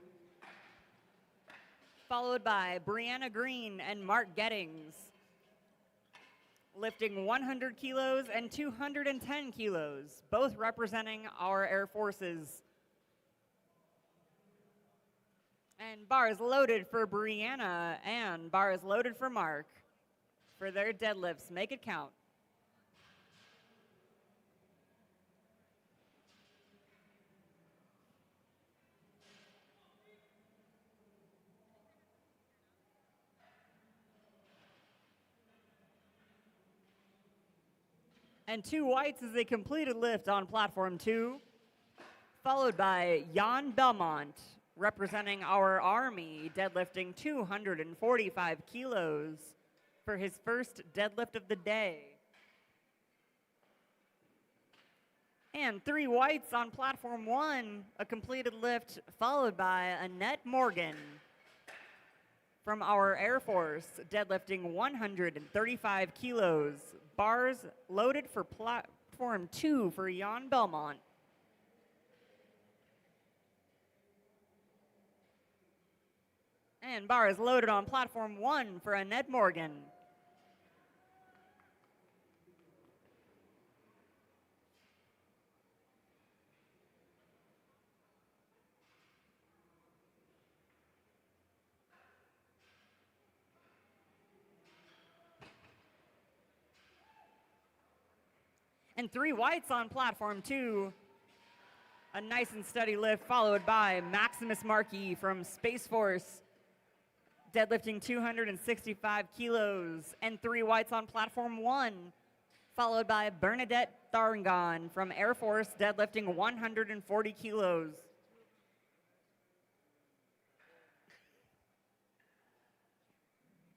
followed by Brianna Green and Mark Gettings, lifting 100 kilos and 210 kilos, both representing our Air Forces. And bars loaded for Brianna and bars loaded for Mark for their deadlifts. Make it count. And 2 whites is a completed lift on platform 2, followed by Jan Belmont, representing our Army, deadlifting 245 kilos for his first deadlift of the day. And 3 whites on platform 1, a completed lift, followed by Annette Morgan from our Air Force, deadlifting 135 kilos. Bars loaded for platform 2 for Jan Belmont. And bars loaded on platform 1 for Annette Morgan. And 3 whites on platform 2. A nice and steady lift followed by Maximus Markey from Space Force, deadlifting 265 kilos. And 3 whites on platform 1, followed by Bernadette Tharangon from Air Force, deadlifting 140 kilos.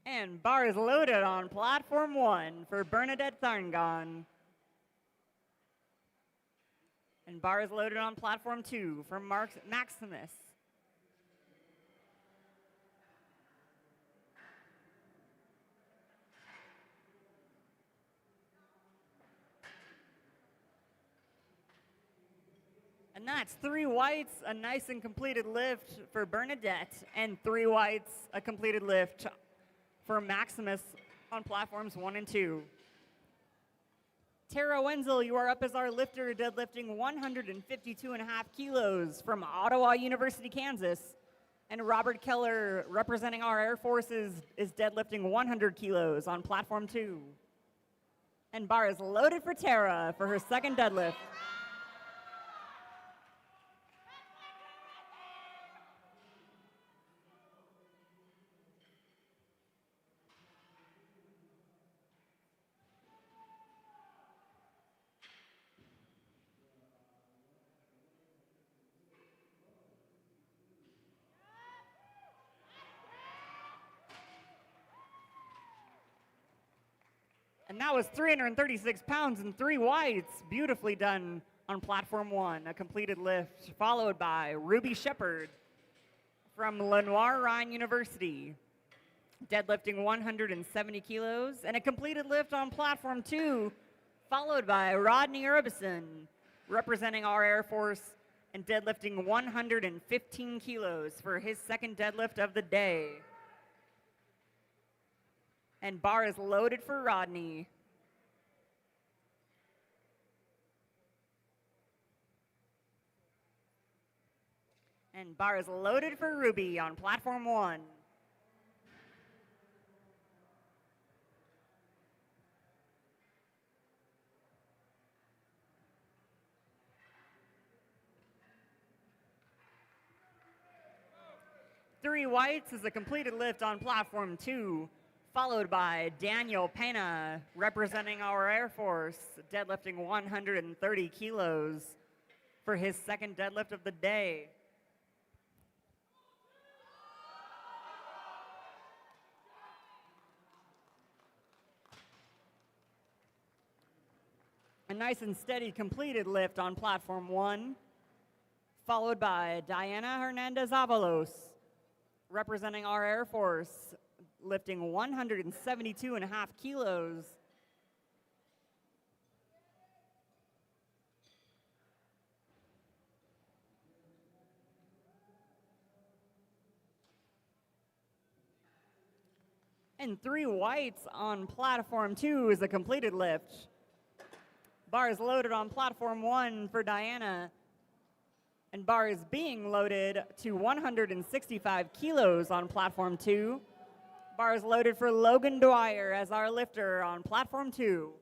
And bars loaded on platform 1 for Bernadette Tharangon. And bars loaded on platform 2 from Maximus. And that's 3 whites, a nice and completed lift for Bernadette, and 3 whites, a completed lift for Maximus on platforms 1 and 2. Tara Wenzel, you are up as our lifter, deadlifting 152.5 kilos from Ottawa University, Kansas. And Robert Keller, representing our Air Forces, is deadlifting 100 kilos on platform 2. And bar is loaded for Tara for her second deadlift. And that was 336 pounds and 3 whites. Beautifully done on platform 1, a completed lift, followed by Ruby Shepard from Lenoir Rhine University, deadlifting 170 kilos, and a completed lift on platform 2, followed by Rodney Urbison, representing our Air Force and deadlifting 115 kilos for his second deadlift of the day. And bar is loaded for Rodney. And bar is loaded for Ruby on platform 1. 3 whites is a completed lift on platform 2, followed by Daniel Pena, representing our Air Force, deadlifting 130 kilos for his second deadlift of the day. A nice and steady completed lift on platform 1, followed by Diana Hernandez-Avalos, representing our Air Force, lifting 172.5 kilos. And 3 whites on platform 2 is a completed lift. Bar is loaded on platform 1 for Diana, and bar is being loaded to 165 kilos on platform 2. Bar is loaded for Logan Dwyer as our lifter on platform 2.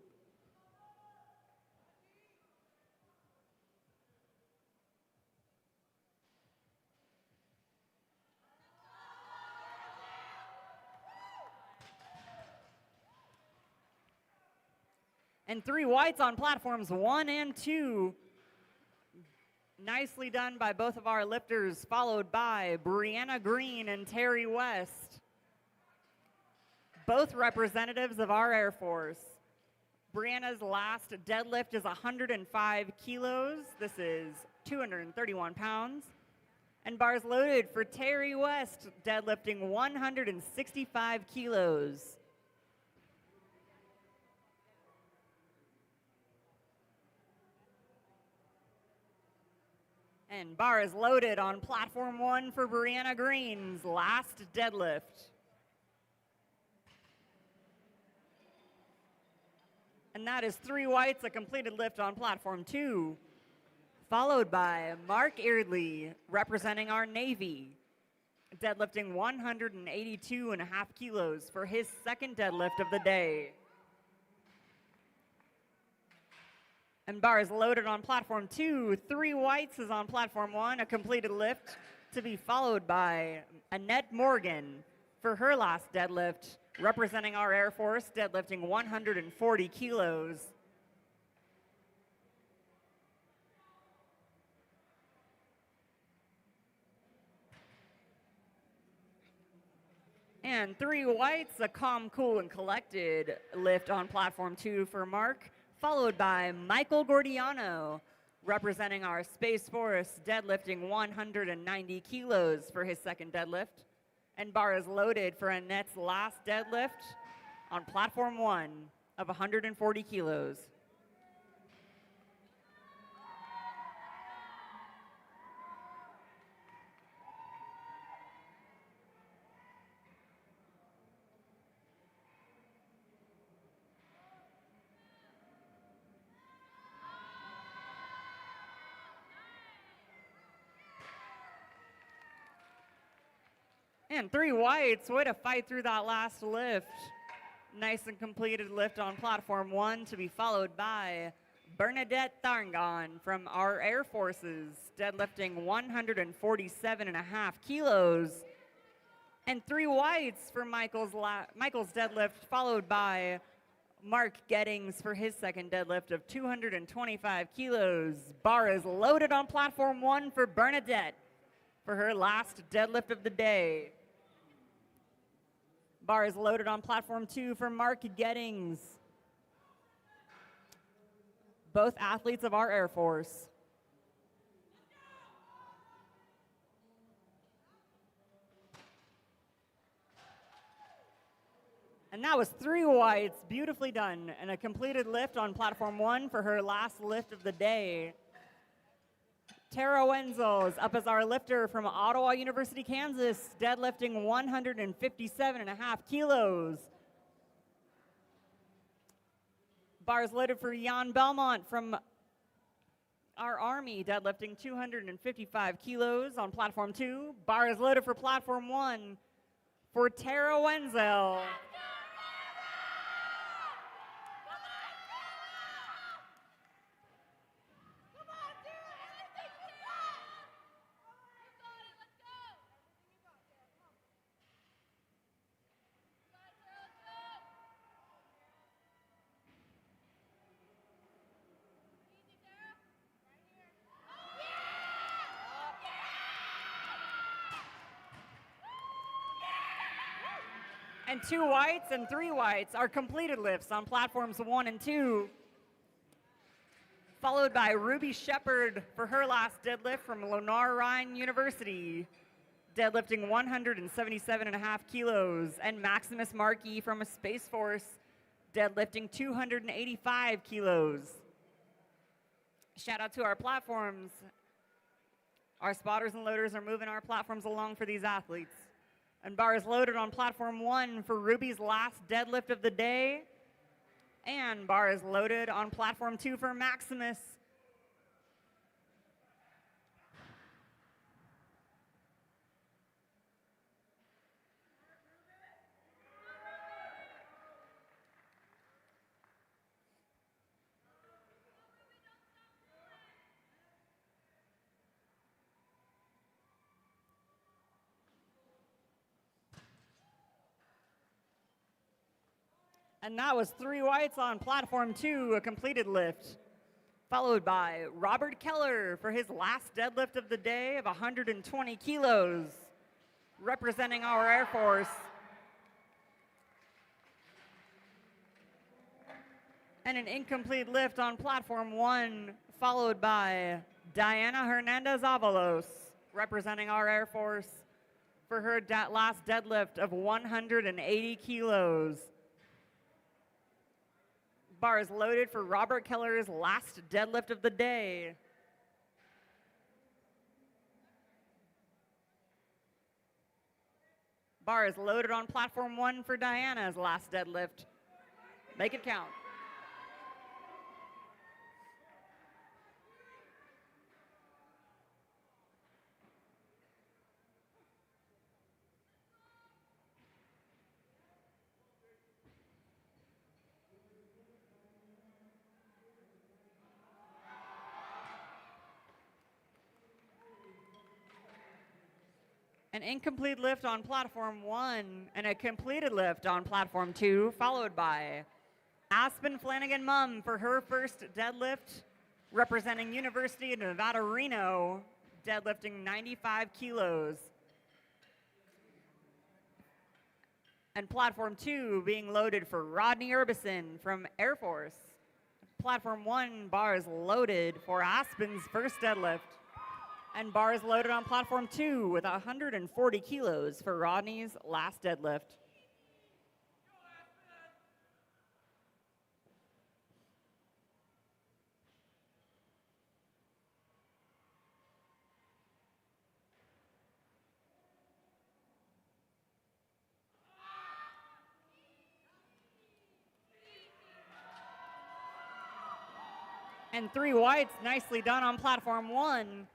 And 3 whites on platforms 1 and 2. Nicely done by both of our lifters, followed by Brianna Green and Terry West, both representatives of our Air Force. Brianna's last deadlift is 105 kilos. This is 231 pounds. And bars loaded for Terry West, deadlifting 165 kilos. And bar is loaded on platform 1 for Brianna Green's last deadlift. And that is 3 whites, a completed lift on platform 2, followed by Mark Eardley, representing our Navy, deadlifting 182.5 kilos for his second deadlift of the day. And bar is loaded on platform 2. 3 whites is on platform 1, a completed lift, to be followed by Annette Morgan for her last deadlift, representing our Air Force, deadlifting 140 kilos. And 3 whites, a calm, cool, and collected lift on platform 2 for Mark, followed by Michael Gordiano, representing our Space Force, deadlifting 190 kilos for his second deadlift. And bar is loaded for Annette's last deadlift on platform 1 of 140 kilos. And 3 whites, way to fight through that last lift. Nice and completed lift on platform 1, to be followed by Bernadette Tharngon from our Air Forces, deadlifting 147.5 kilos. And 3 whites for Michael's deadlift, followed by Mark Gettings for his second deadlift of 225 kilos. Bar is loaded on platform 1 for Bernadette for her last deadlift of the day. Bar is loaded on platform 2 for Mark Gettings, both athletes of our Air Force. And that was 3 whites, beautifully done, and a completed lift on platform 1 for her last lift of the day. Tara Wenzel is up as our lifter from Ottawa University, Kansas, deadlifting 157.5 kilos. Bars loaded for Jan Belmont from our Army, deadlifting 255 kilos on platform 2. Bar is loaded for platform 1 for Tara Wenzel. And 2 whites and 3 whites are completed lifts on platforms 1 and 2, followed by Ruby Shepard for her last deadlift from Leonard Ryan University, deadlifting 177.5 kilos, and Maximus Markey from Space Force, deadlifting 285 kilos. Shout out to our platforms. Our spotters and loaders are moving our platforms along for these athletes. And bar is loaded on platform 1 for Ruby's last deadlift of the day. And bar is loaded on platform 2 for Maximus. And that was 3 whites on platform 2, a completed lift, followed by Robert Keller for his last deadlift of the day of 120 kilos, representing our Air Force. And an incomplete lift on platform 1, followed by Diana Hernandez-Avalos, representing our Air Force, for her last deadlift of 180 kilos. Bar is loaded for Robert Keller's last deadlift of the day. Bar is loaded on platform 1 for Diana's last deadlift. Make it count. An incomplete lift on platform 1 and a completed lift on platform 2, followed by Aspen Flanagan Mum for her first deadlift, representing University of Nevada, Reno, deadlifting 95 kilos. And platform 2 being loaded for Rodney Urbison from Air Force. Platform 1 bar is loaded for Aspen's first deadlift. And bar is loaded on platform 2 with 140 kilos for Rodney's last deadlift. And 3 whites, nicely done on platform 1.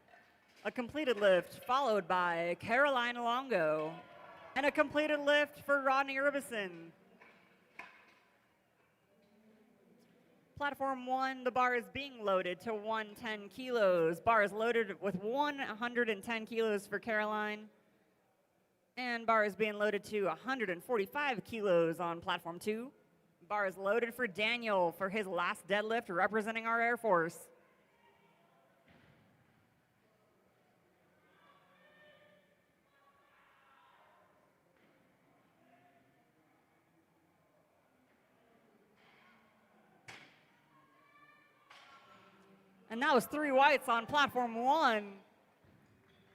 A completed lift, followed by Caroline Longo. And a completed lift for Rodney Urbison. Platform 1, the bar is being loaded to 110 kilos. Bar is loaded with 110 kilos for Caroline. And bar is being loaded to 145 kilos on platform 2. Bar is loaded for Daniel for his last deadlift, representing our Air Force. And that was 3 whites on platform 1.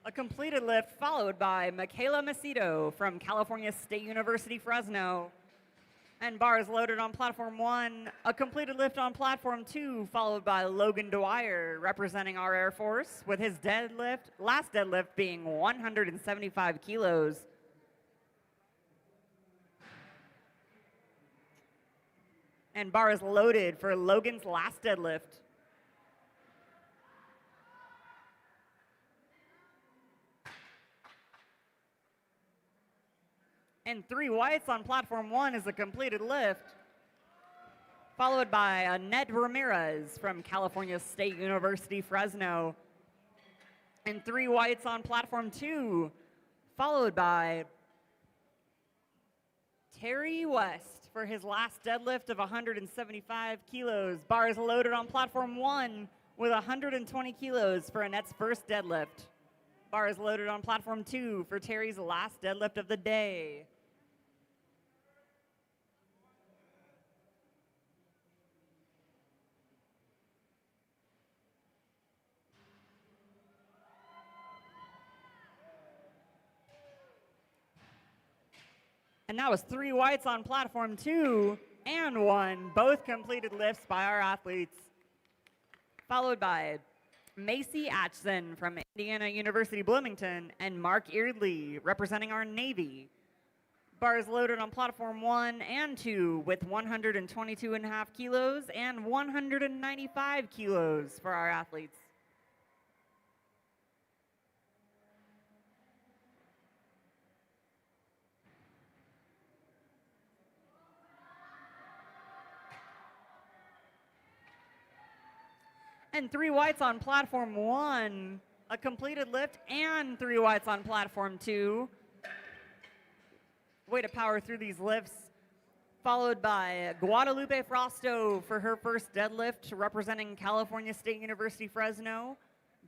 A completed lift followed by Michaela Macedo from California State University, Fresno. And bar is loaded on platform 1. A completed lift on platform 2, followed by Logan Dwyer, representing our Air Force, with his last deadlift being 175 kilos. And bar is loaded for Logan's last deadlift. And 3 whites on platform 1 is a completed lift, followed by Annette Ramirez from California State University, Fresno. And 3 whites on platform 2, followed by Terry West for his last deadlift of 175 kilos. Bar is loaded on platform 1 with 120 kilos for Annette's first deadlift. Bar is loaded on platform 2 for Terry's last deadlift of the day. And that was 3 whites on platform 2 and 1, both completed lifts by our athletes. Followed by Macy Atchison from Indiana University Bloomington and Mark Eardley representing our Navy. Bars loaded on platform 1 and 2 with 122.5 kilos and 195 kilos for our athletes. And 3 whites on platform 1, a completed lift, and 3 whites on platform 2. Way to power through these lifts. Followed by Guadalupe Frosto for her first deadlift, representing California State University, Fresno.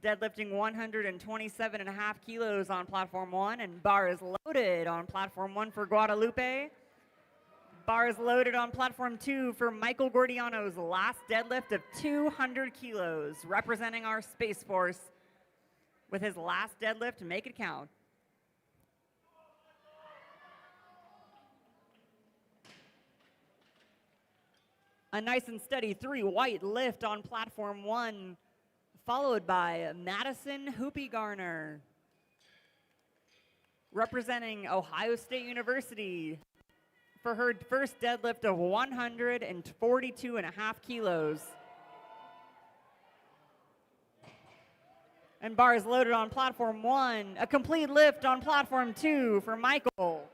Deadlifting 127.5 kilos on platform 1, and bars loaded on platform 1 for Guadalupe. Bars loaded on platform 2 for Michael Gordiano's last deadlift of 200 kilos, representing our Space Force with his last deadlift. Make it count. A nice and steady 3 white lift on platform 1, followed by Madison Hoopy Garner, representing Ohio State University, for her first deadlift of 142.5 kilos. And bars loaded on platform 1, a complete lift on platform 2 for Michael.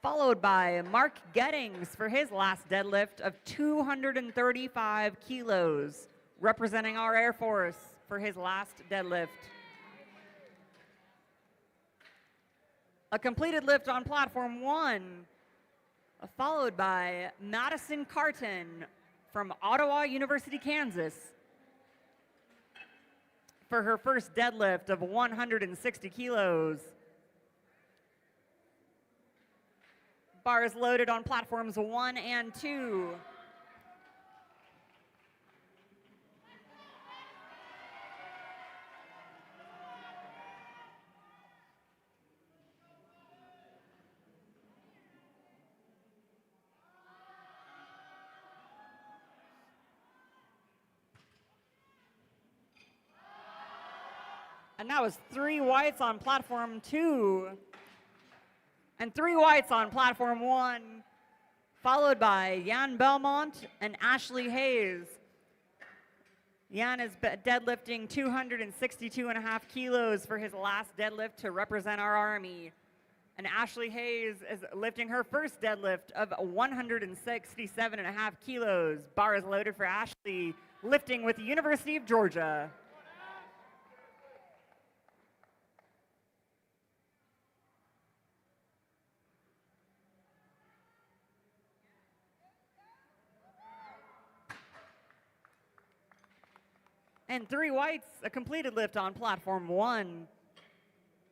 Followed by Mark Gettings for his last deadlift of 235 kilos, representing our Air Force for his last deadlift. A completed lift on platform 1, followed by Madison Carton from Ottawa University, Kansas, for her first deadlift of 160 kilos. Bars loaded on platforms 1 and 2. And that was 3 whites on platform 2 and 3 whites on platform 1, followed by Jan Belmont and Ashley Hayes. Jan is deadlifting 262.5 kilos for his last deadlift to represent our Army. And Ashley Hayes is lifting her first deadlift of 167.5 kilos. Bar is loaded for Ashley, lifting with the University of Georgia. And 3 whites, a completed lift on platform 1,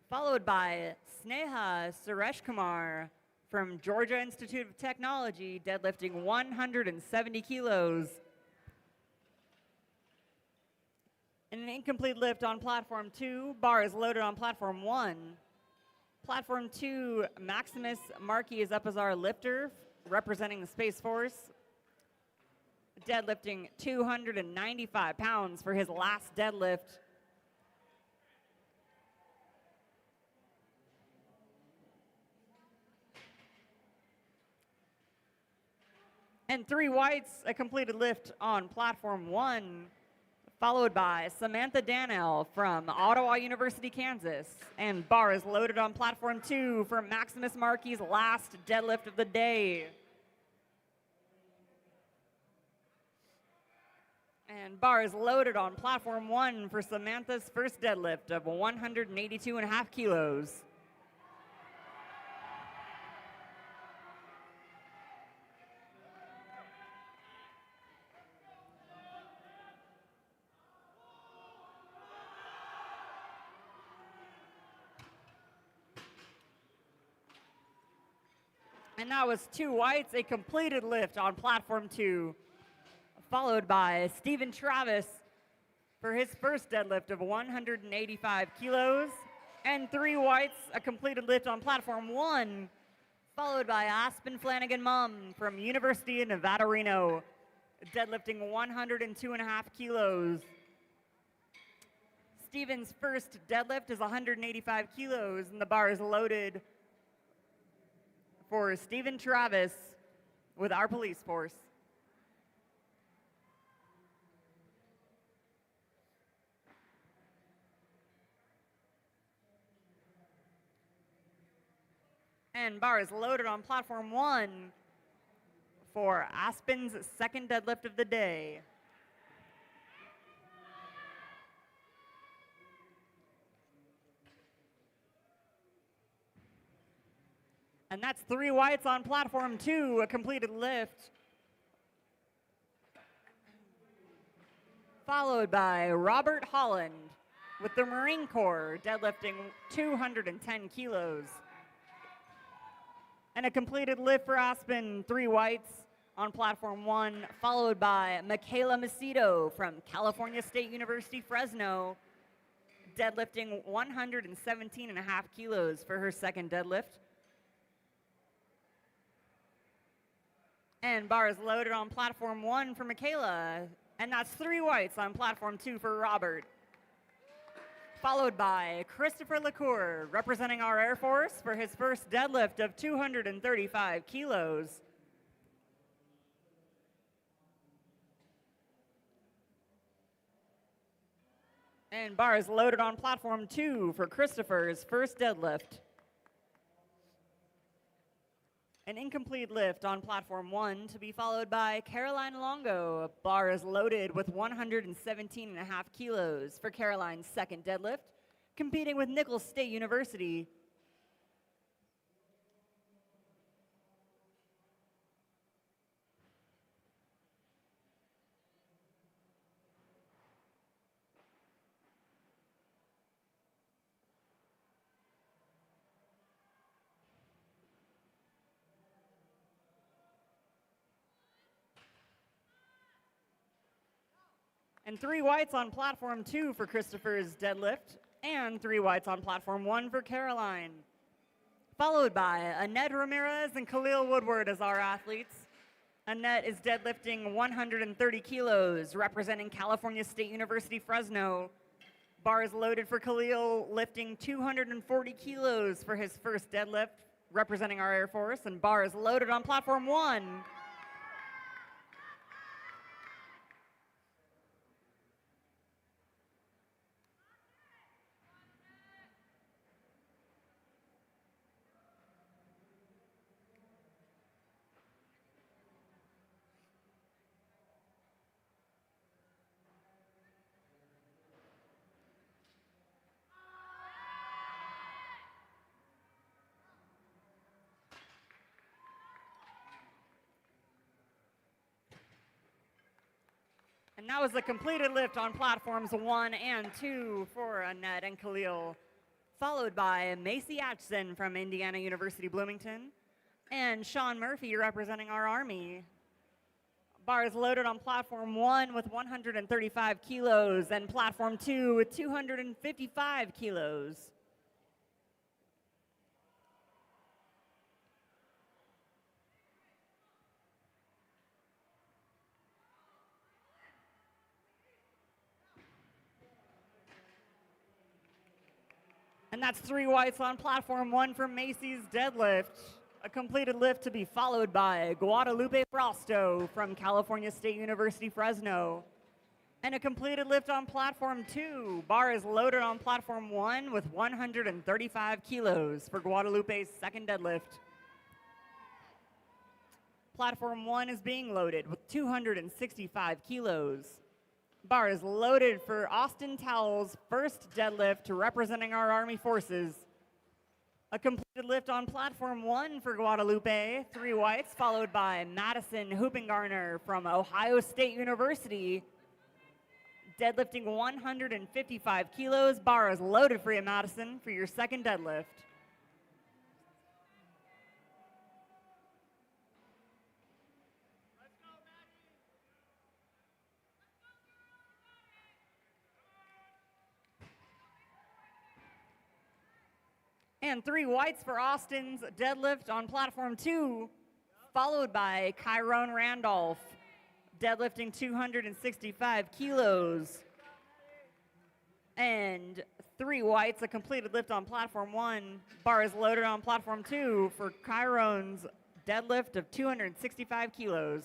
followed by Sneha Suresh Kumar from Georgia Institute of Technology, deadlifting 170 kilos. And an incomplete lift on platform 2, bar is loaded on platform 1. Platform 2, Maximus Markey is up as our lifter, representing the Space Force, deadlifting 295 pounds for his last deadlift. And 3 whites, a completed lift on platform 1, followed by Samantha Danell from Ottawa University, Kansas. And bar is loaded on platform 2 for Maximus Markey's last deadlift of the day. And bar is loaded on platform 1 for Samantha's first deadlift of 182.5 kilos. And that was 2 whites, a completed lift on platform 2. Followed by Stephen Travis for his first deadlift of 185 kilos. And 3 whites, a completed lift on platform 1, followed by Aspen Flanagan Mum from University of Nevada, Reno, deadlifting 102.5 kilos. Steven's first deadlift is 185 kilos, and the bar is loaded for Steven Travis with our police force. And bar is loaded on platform 1 for Aspen's second deadlift of the day. And that's 3 whites on platform 2, a completed lift. Followed by Robert Holland with the Marine Corps, deadlifting 210 kilos. And a completed lift for Aspen, 3 whites on platform 1, followed by Michaela Macedo from California State University, Fresno, deadlifting 117.5 kilos for her second deadlift. And bar is loaded on platform 1 for Michaela, and that's 3 whites on platform 2 for Robert. Followed by Christopher LaCour, representing our Air Force for his first deadlift of 235 kilos. And bar is loaded on platform 2 for Christopher's first deadlift. An incomplete lift on platform 1 to be followed by Caroline Longo. Bar is loaded with 117.5 kilos for Caroline's second deadlift, competing with Nicholls State University. And 3 whites on platform 2 for Christopher's deadlift, and 3 whites on platform 1 for Caroline. Followed by Annette Ramirez and Khalil Woodward as our athletes. Annette is deadlifting 130 kilos, representing California State University, Fresno. Bar is loaded for Khalil, lifting 240 kilos for his first deadlift, representing our Air Force, and bar is loaded on platform 1. And that was a completed lift on platforms 1 and 2 for Annette and Khalil, followed by Macy Atchison from Indiana University, Bloomington, and Sean Murphy representing our Army. Bar is loaded on platform 1 with 135 kilos and platform 2 with 255 kilos. And that's 3 whites on platform 1 for Macy's deadlift. A completed lift to be followed by Guadalupe Frosto from California State University, Fresno. And a completed lift on platform 2. Bar is loaded on platform 1 with 135 kilos for Guadalupe's second deadlift. Platform 1 is being loaded with 265 kilos. Bar is loaded for Austin Towell's first deadlift representing our Army forces. A completed lift on platform 1 for Guadalupe, 3 whites, followed by Madison Hoopengarner from Ohio State University, deadlifting 155 kilos. Bar is loaded for you, Madison, for your second deadlift. And 3 whites for Austin's deadlift on platform 2, followed by Chiron Randolph, deadlifting 265 kilos. And 3 whites, a completed lift on platform 1. Bar is loaded on platform 2 for Chiron's deadlift of 265 kilos.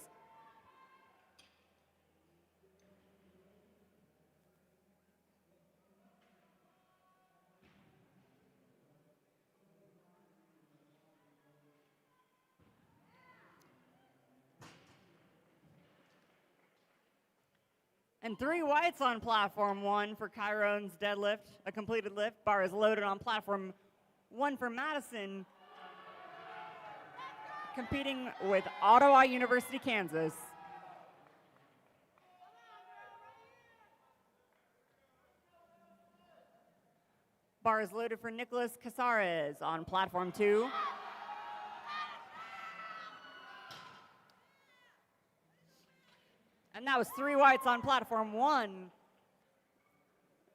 And 3 whites on platform 1 for Chiron's deadlift, a completed lift. Bar is loaded on platform 1 for Madison, competing with Ottawa University, Kansas. Bar is loaded for Nicholas Casares on platform 2. And that was 3 whites on platform 1.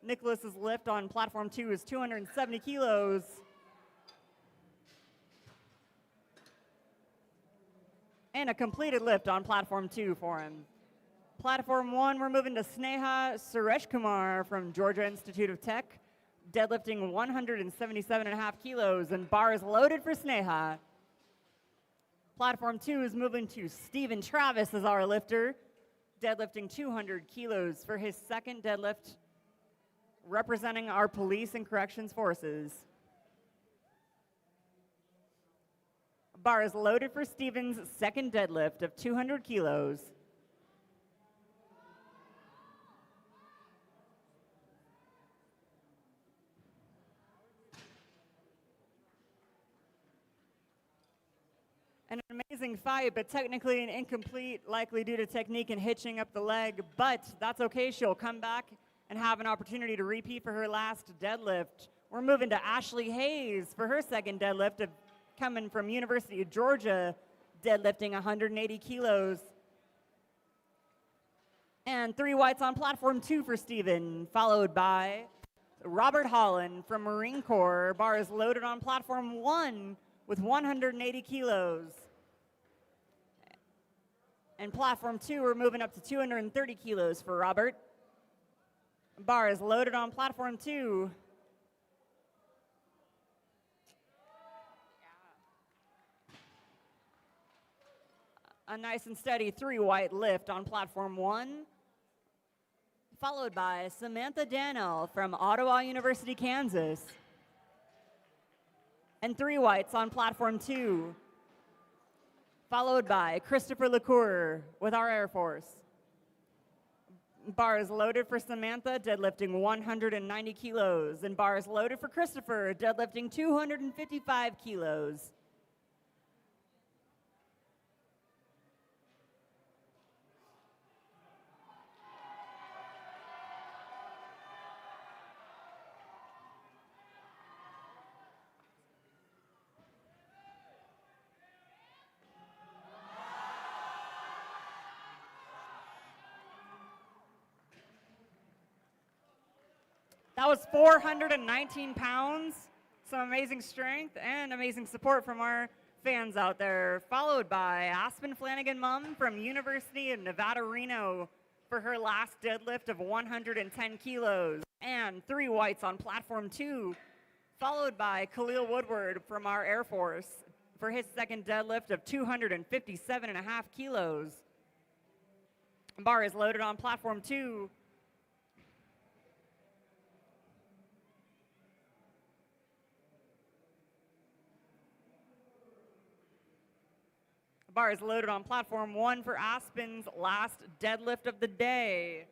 Nicholas's lift on platform 2 is 270 kilos. And a completed lift on platform 2 for him. Platform 1, we're moving to Sneha Sureshkumar from Georgia Institute of Tech, deadlifting 177.5 kilos, and bar is loaded for Sneha. Platform 2 is moving to Stephen Travis as our lifter, deadlifting 200 kilos for his second deadlift, representing our police and corrections forces. Bar is loaded for Stephen's second deadlift of 200 kilos. An amazing fight, but technically an incomplete, likely due to technique and hitching up the leg, but that's okay. She'll come back and have an opportunity to repeat for her last deadlift. We're moving to Ashley Hayes for her second deadlift, coming from University of Georgia, deadlifting 180 kilos. And 3 whites on platform 2 for Stephen, followed by Robert Holland from Marine Corps. Bar is loaded on platform 1 with 180 kilos. And platform 2, we're moving up to 230 kilos for Robert. Bar is loaded on platform 2. A nice and steady 3 white lift on platform 1, followed by Samantha Dannell from Ottawa University, Kansas. And 3 whites on platform 2, followed by Christopher LaCour with our Air Force. Bar is loaded for Samantha, deadlifting 190 kilos, and bar is loaded for Christopher, deadlifting 255 kilos. That was 419 pounds, some amazing strength and amazing support from our fans out there, followed by Aspen Flanagan Mum from University of Nevada, Reno for her last deadlift of 110 kilos, and 3 whites on platform 2, followed by Khalil Woodward from our Air Force for his second deadlift of 257.5 kilos. Bar is loaded on platform 2. Bar is loaded on platform 1 for Aspen's last deadlift of the day.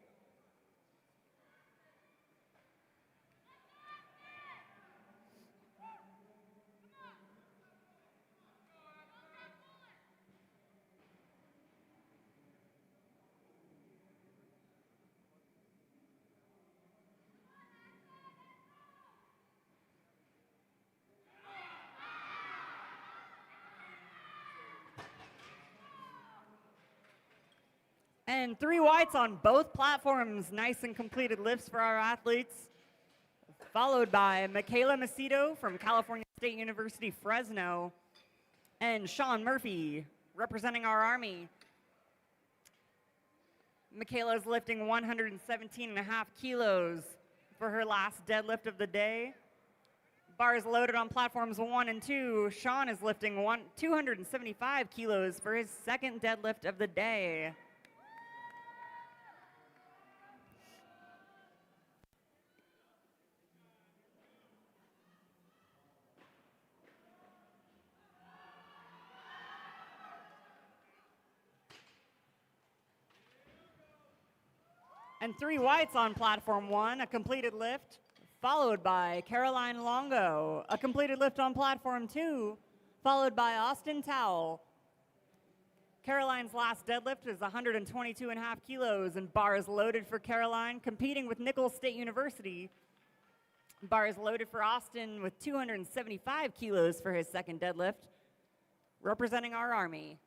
And 3 whites on both platforms. Nice and completed lifts for our athletes. followed by Michaela Macedo from California State University, Fresno, and Sean Murphy, representing our Army. Michaela is lifting 117.5 kilos for her last deadlift of the day. Bars loaded on platforms 1 and 2. Sean is lifting 275 kilos for his second deadlift of the day. And 3 whites on platform 1, a completed lift, followed by Caroline Longo, a completed lift on platform 2, followed by Austin Towell. Caroline's last deadlift is 122.5 kilos, and bars loaded for Caroline, competing with Nicholls State University. Bars loaded for Austin with 275 kilos for his second deadlift, representing our Army.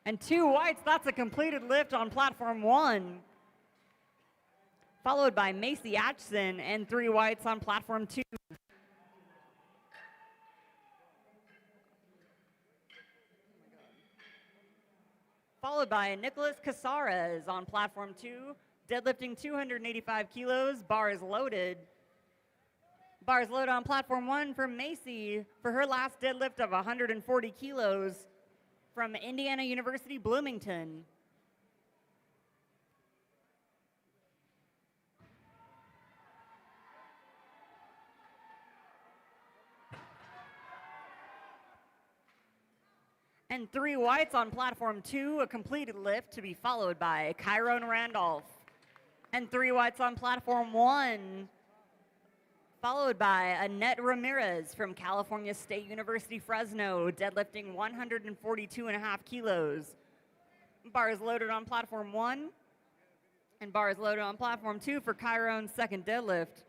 And 2 whites, that's a completed lift on platform 1. Followed by Macy Atchison and 3 whites on platform 2. Followed by Nicholas Casares on platform 2, deadlifting 285 kilos, bars loaded. Bars loaded on platform 1 for Macy for her last deadlift of 140 kilos. From Indiana University, Bloomington. And 3 whites on platform 2, a completed lift to be followed by Chiron Randolph. And 3 whites on platform 1, followed by Annette Ramirez from California State University, Fresno, deadlifting 142.5 kilos. Bars loaded on platform 1, and bars loaded on platform 2 for Chiron's second deadlift.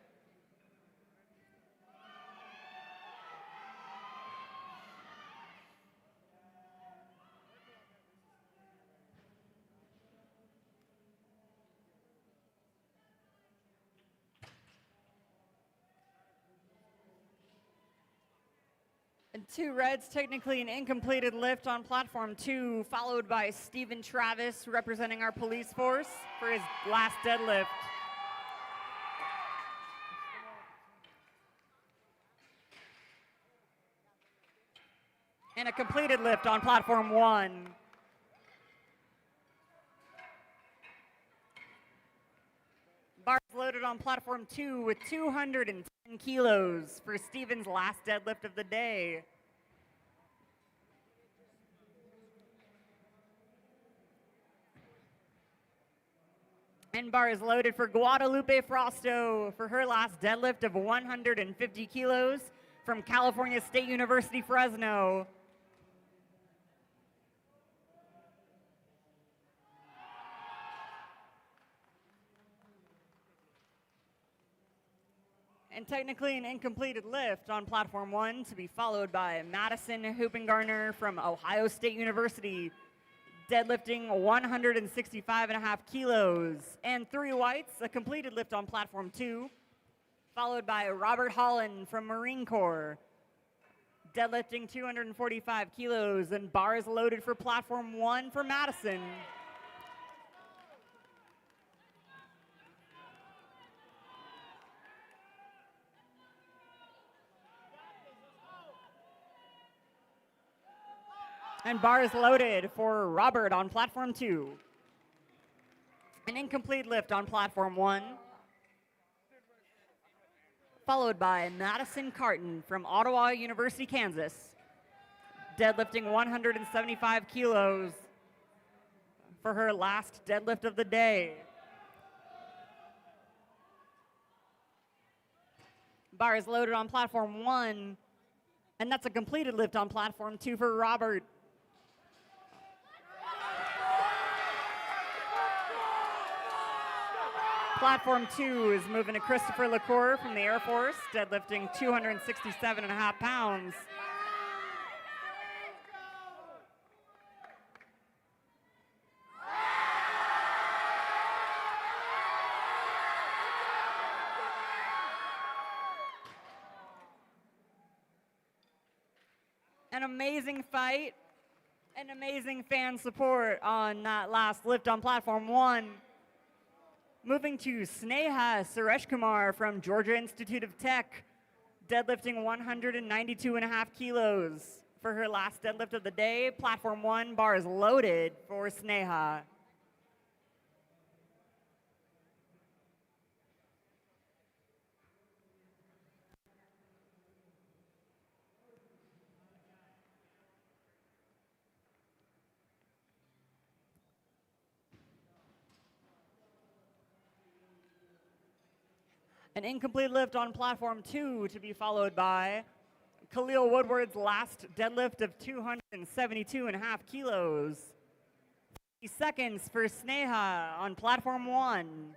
And 2 reds, technically an incompleted lift on platform 2, followed by Stephen Travis, representing our police force, for his last deadlift. And a completed lift on platform 1. Bars loaded on platform 2 with 210 kilos for Stephen's last deadlift of the day. And bars loaded for Guadalupe Frosto for her last deadlift of 150 kilos from California State University, Fresno. And technically an incompleted lift on platform 1 to be followed by Madison Hoopengarner from Ohio State University, deadlifting 165.5 kilos. And 3 whites, a completed lift on platform 2, followed by Robert Holland from Marine Corps, deadlifting 245 kilos, and bars loaded for platform 1 for Madison. And bars loaded for Robert on platform 2. An incomplete lift on platform 1, followed by Madison Carton from Ottawa University, Kansas, deadlifting 175 kilos for her last deadlift of the day. Bars loaded on platform 1 And that's a completed lift on platform 2 for Robert. Platform 2 is moving to Christopher LaCour from the Air Force, deadlifting 267.5 pounds. An amazing fight, and amazing fan support on that last lift on platform 1. Moving to Sneha Sureshkumar from Georgia Institute of Tech, deadlifting 192.5 kilos for her last deadlift of the day. Platform 1, bars loaded for Sneha. An incomplete lift on platform 2 to be followed by Khalil Woodward's last deadlift of 272.5 kilos. 50 seconds for Sneha on platform 1.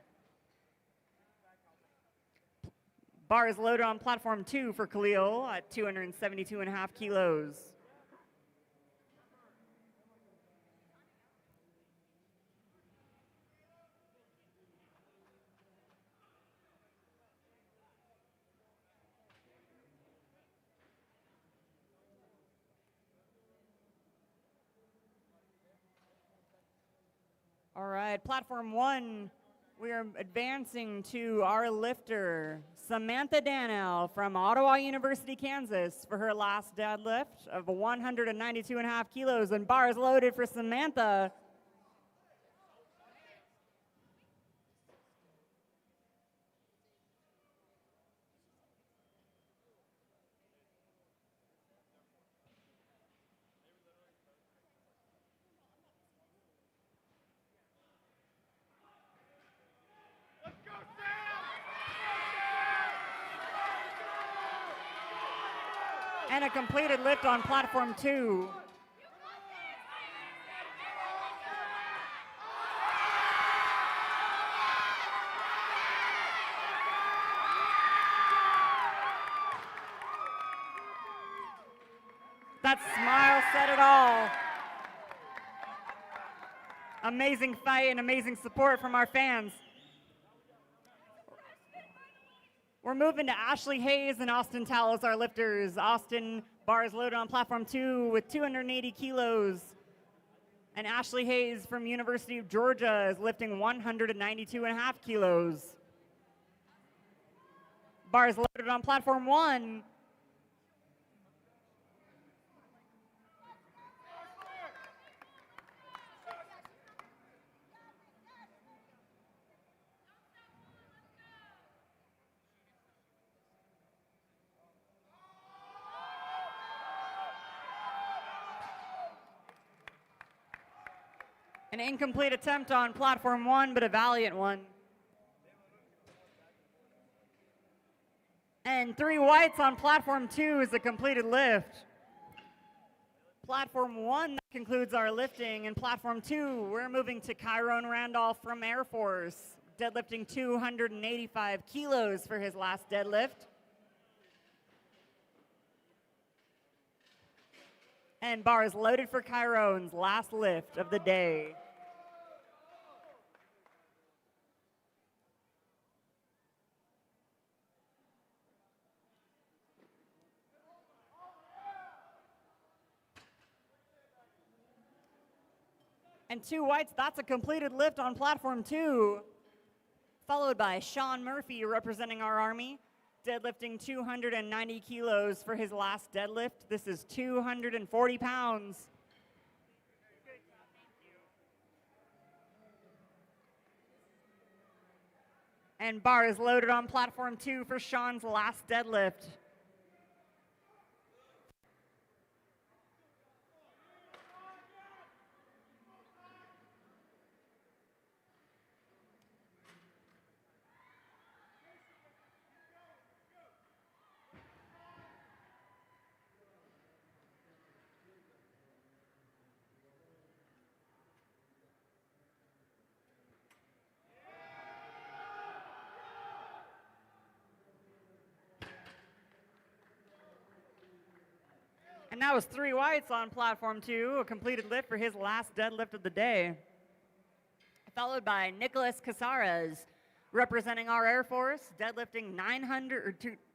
Bars loaded on platform 2 for Khalil at 272.5 kilos. All right, platform 1, we are advancing to our lifter, Samantha Dannell from Ottawa University, Kansas, for her last deadlift of 192.5 kilos, and bars loaded for Samantha. And a completed lift on platform 2. That smile said it all. Amazing fight and amazing support from our fans. We're moving to Ashley Hayes and Austin Tallis, our lifters. Austin, bars loaded on platform 2 with 280 kilos. And Ashley Hayes from University of Georgia is lifting 192.5 kilos. Bars loaded on platform 1. An incomplete attempt on platform 1, but a valiant one. And 3 whites on platform 2 is a completed lift. Platform 1, that concludes our lifting. And platform 2, we're moving to Kyron Randolph from Air Force, deadlifting 285 kilos for his last deadlift. And bars loaded for Kyron's last lift of the day. And 2 whites, that's a completed lift on platform 2. Followed by Sean Murphy representing our Army, deadlifting 290 kilos for his last deadlift. This is 240 pounds. And bar is loaded on platform 2 for Sean's last deadlift. that was 3 whites on platform 2, a completed lift for his last deadlift of the day. Followed by Nicholas Casares, representing our Air Force, deadlifting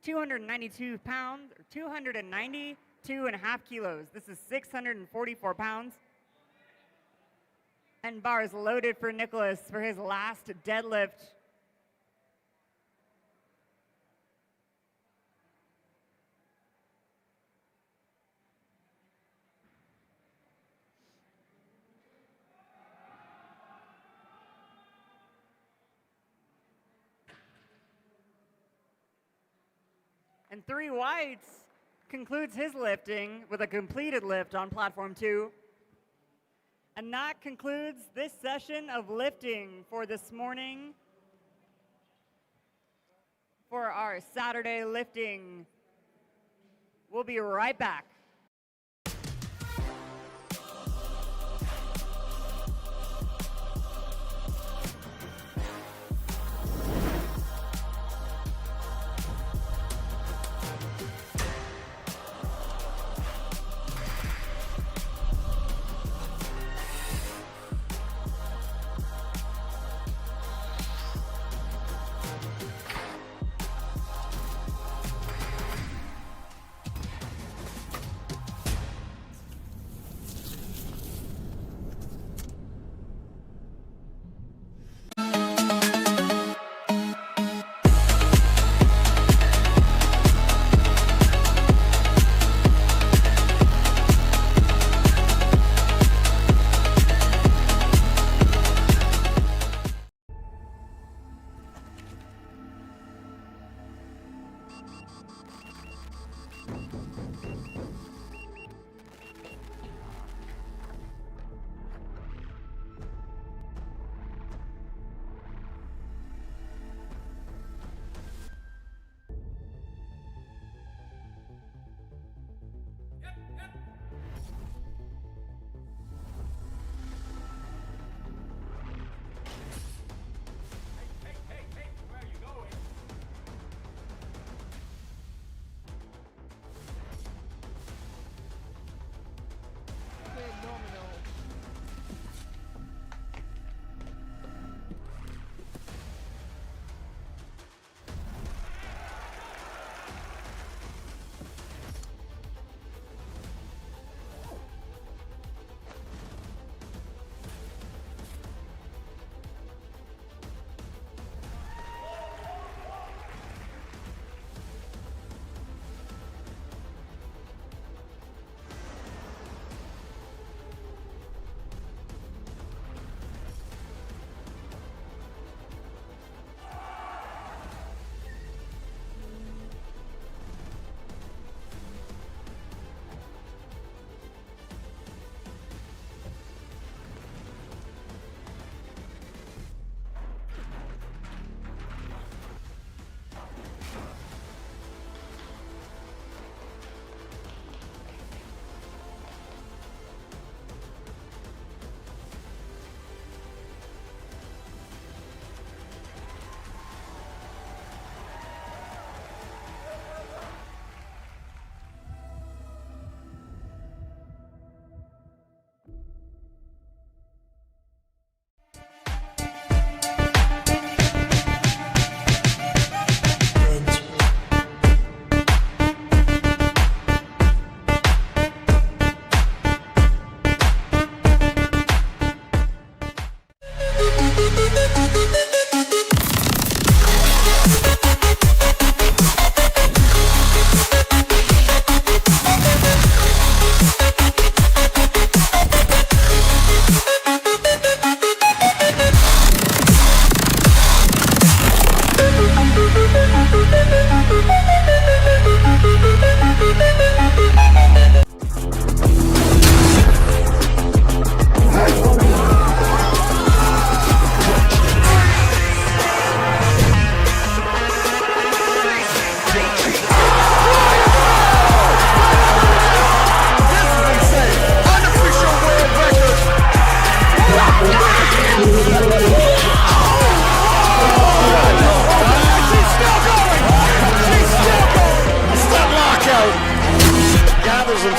292 pounds, or 292.5 kilos. This is 644 pounds. And bars loaded for Nicholas for his last deadlift. And 3 whites concludes his lifting with a completed lift on platform 2. And that concludes this session of lifting for this morning for our Saturday lifting. We'll be right back.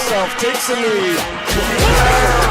himself takes the lead.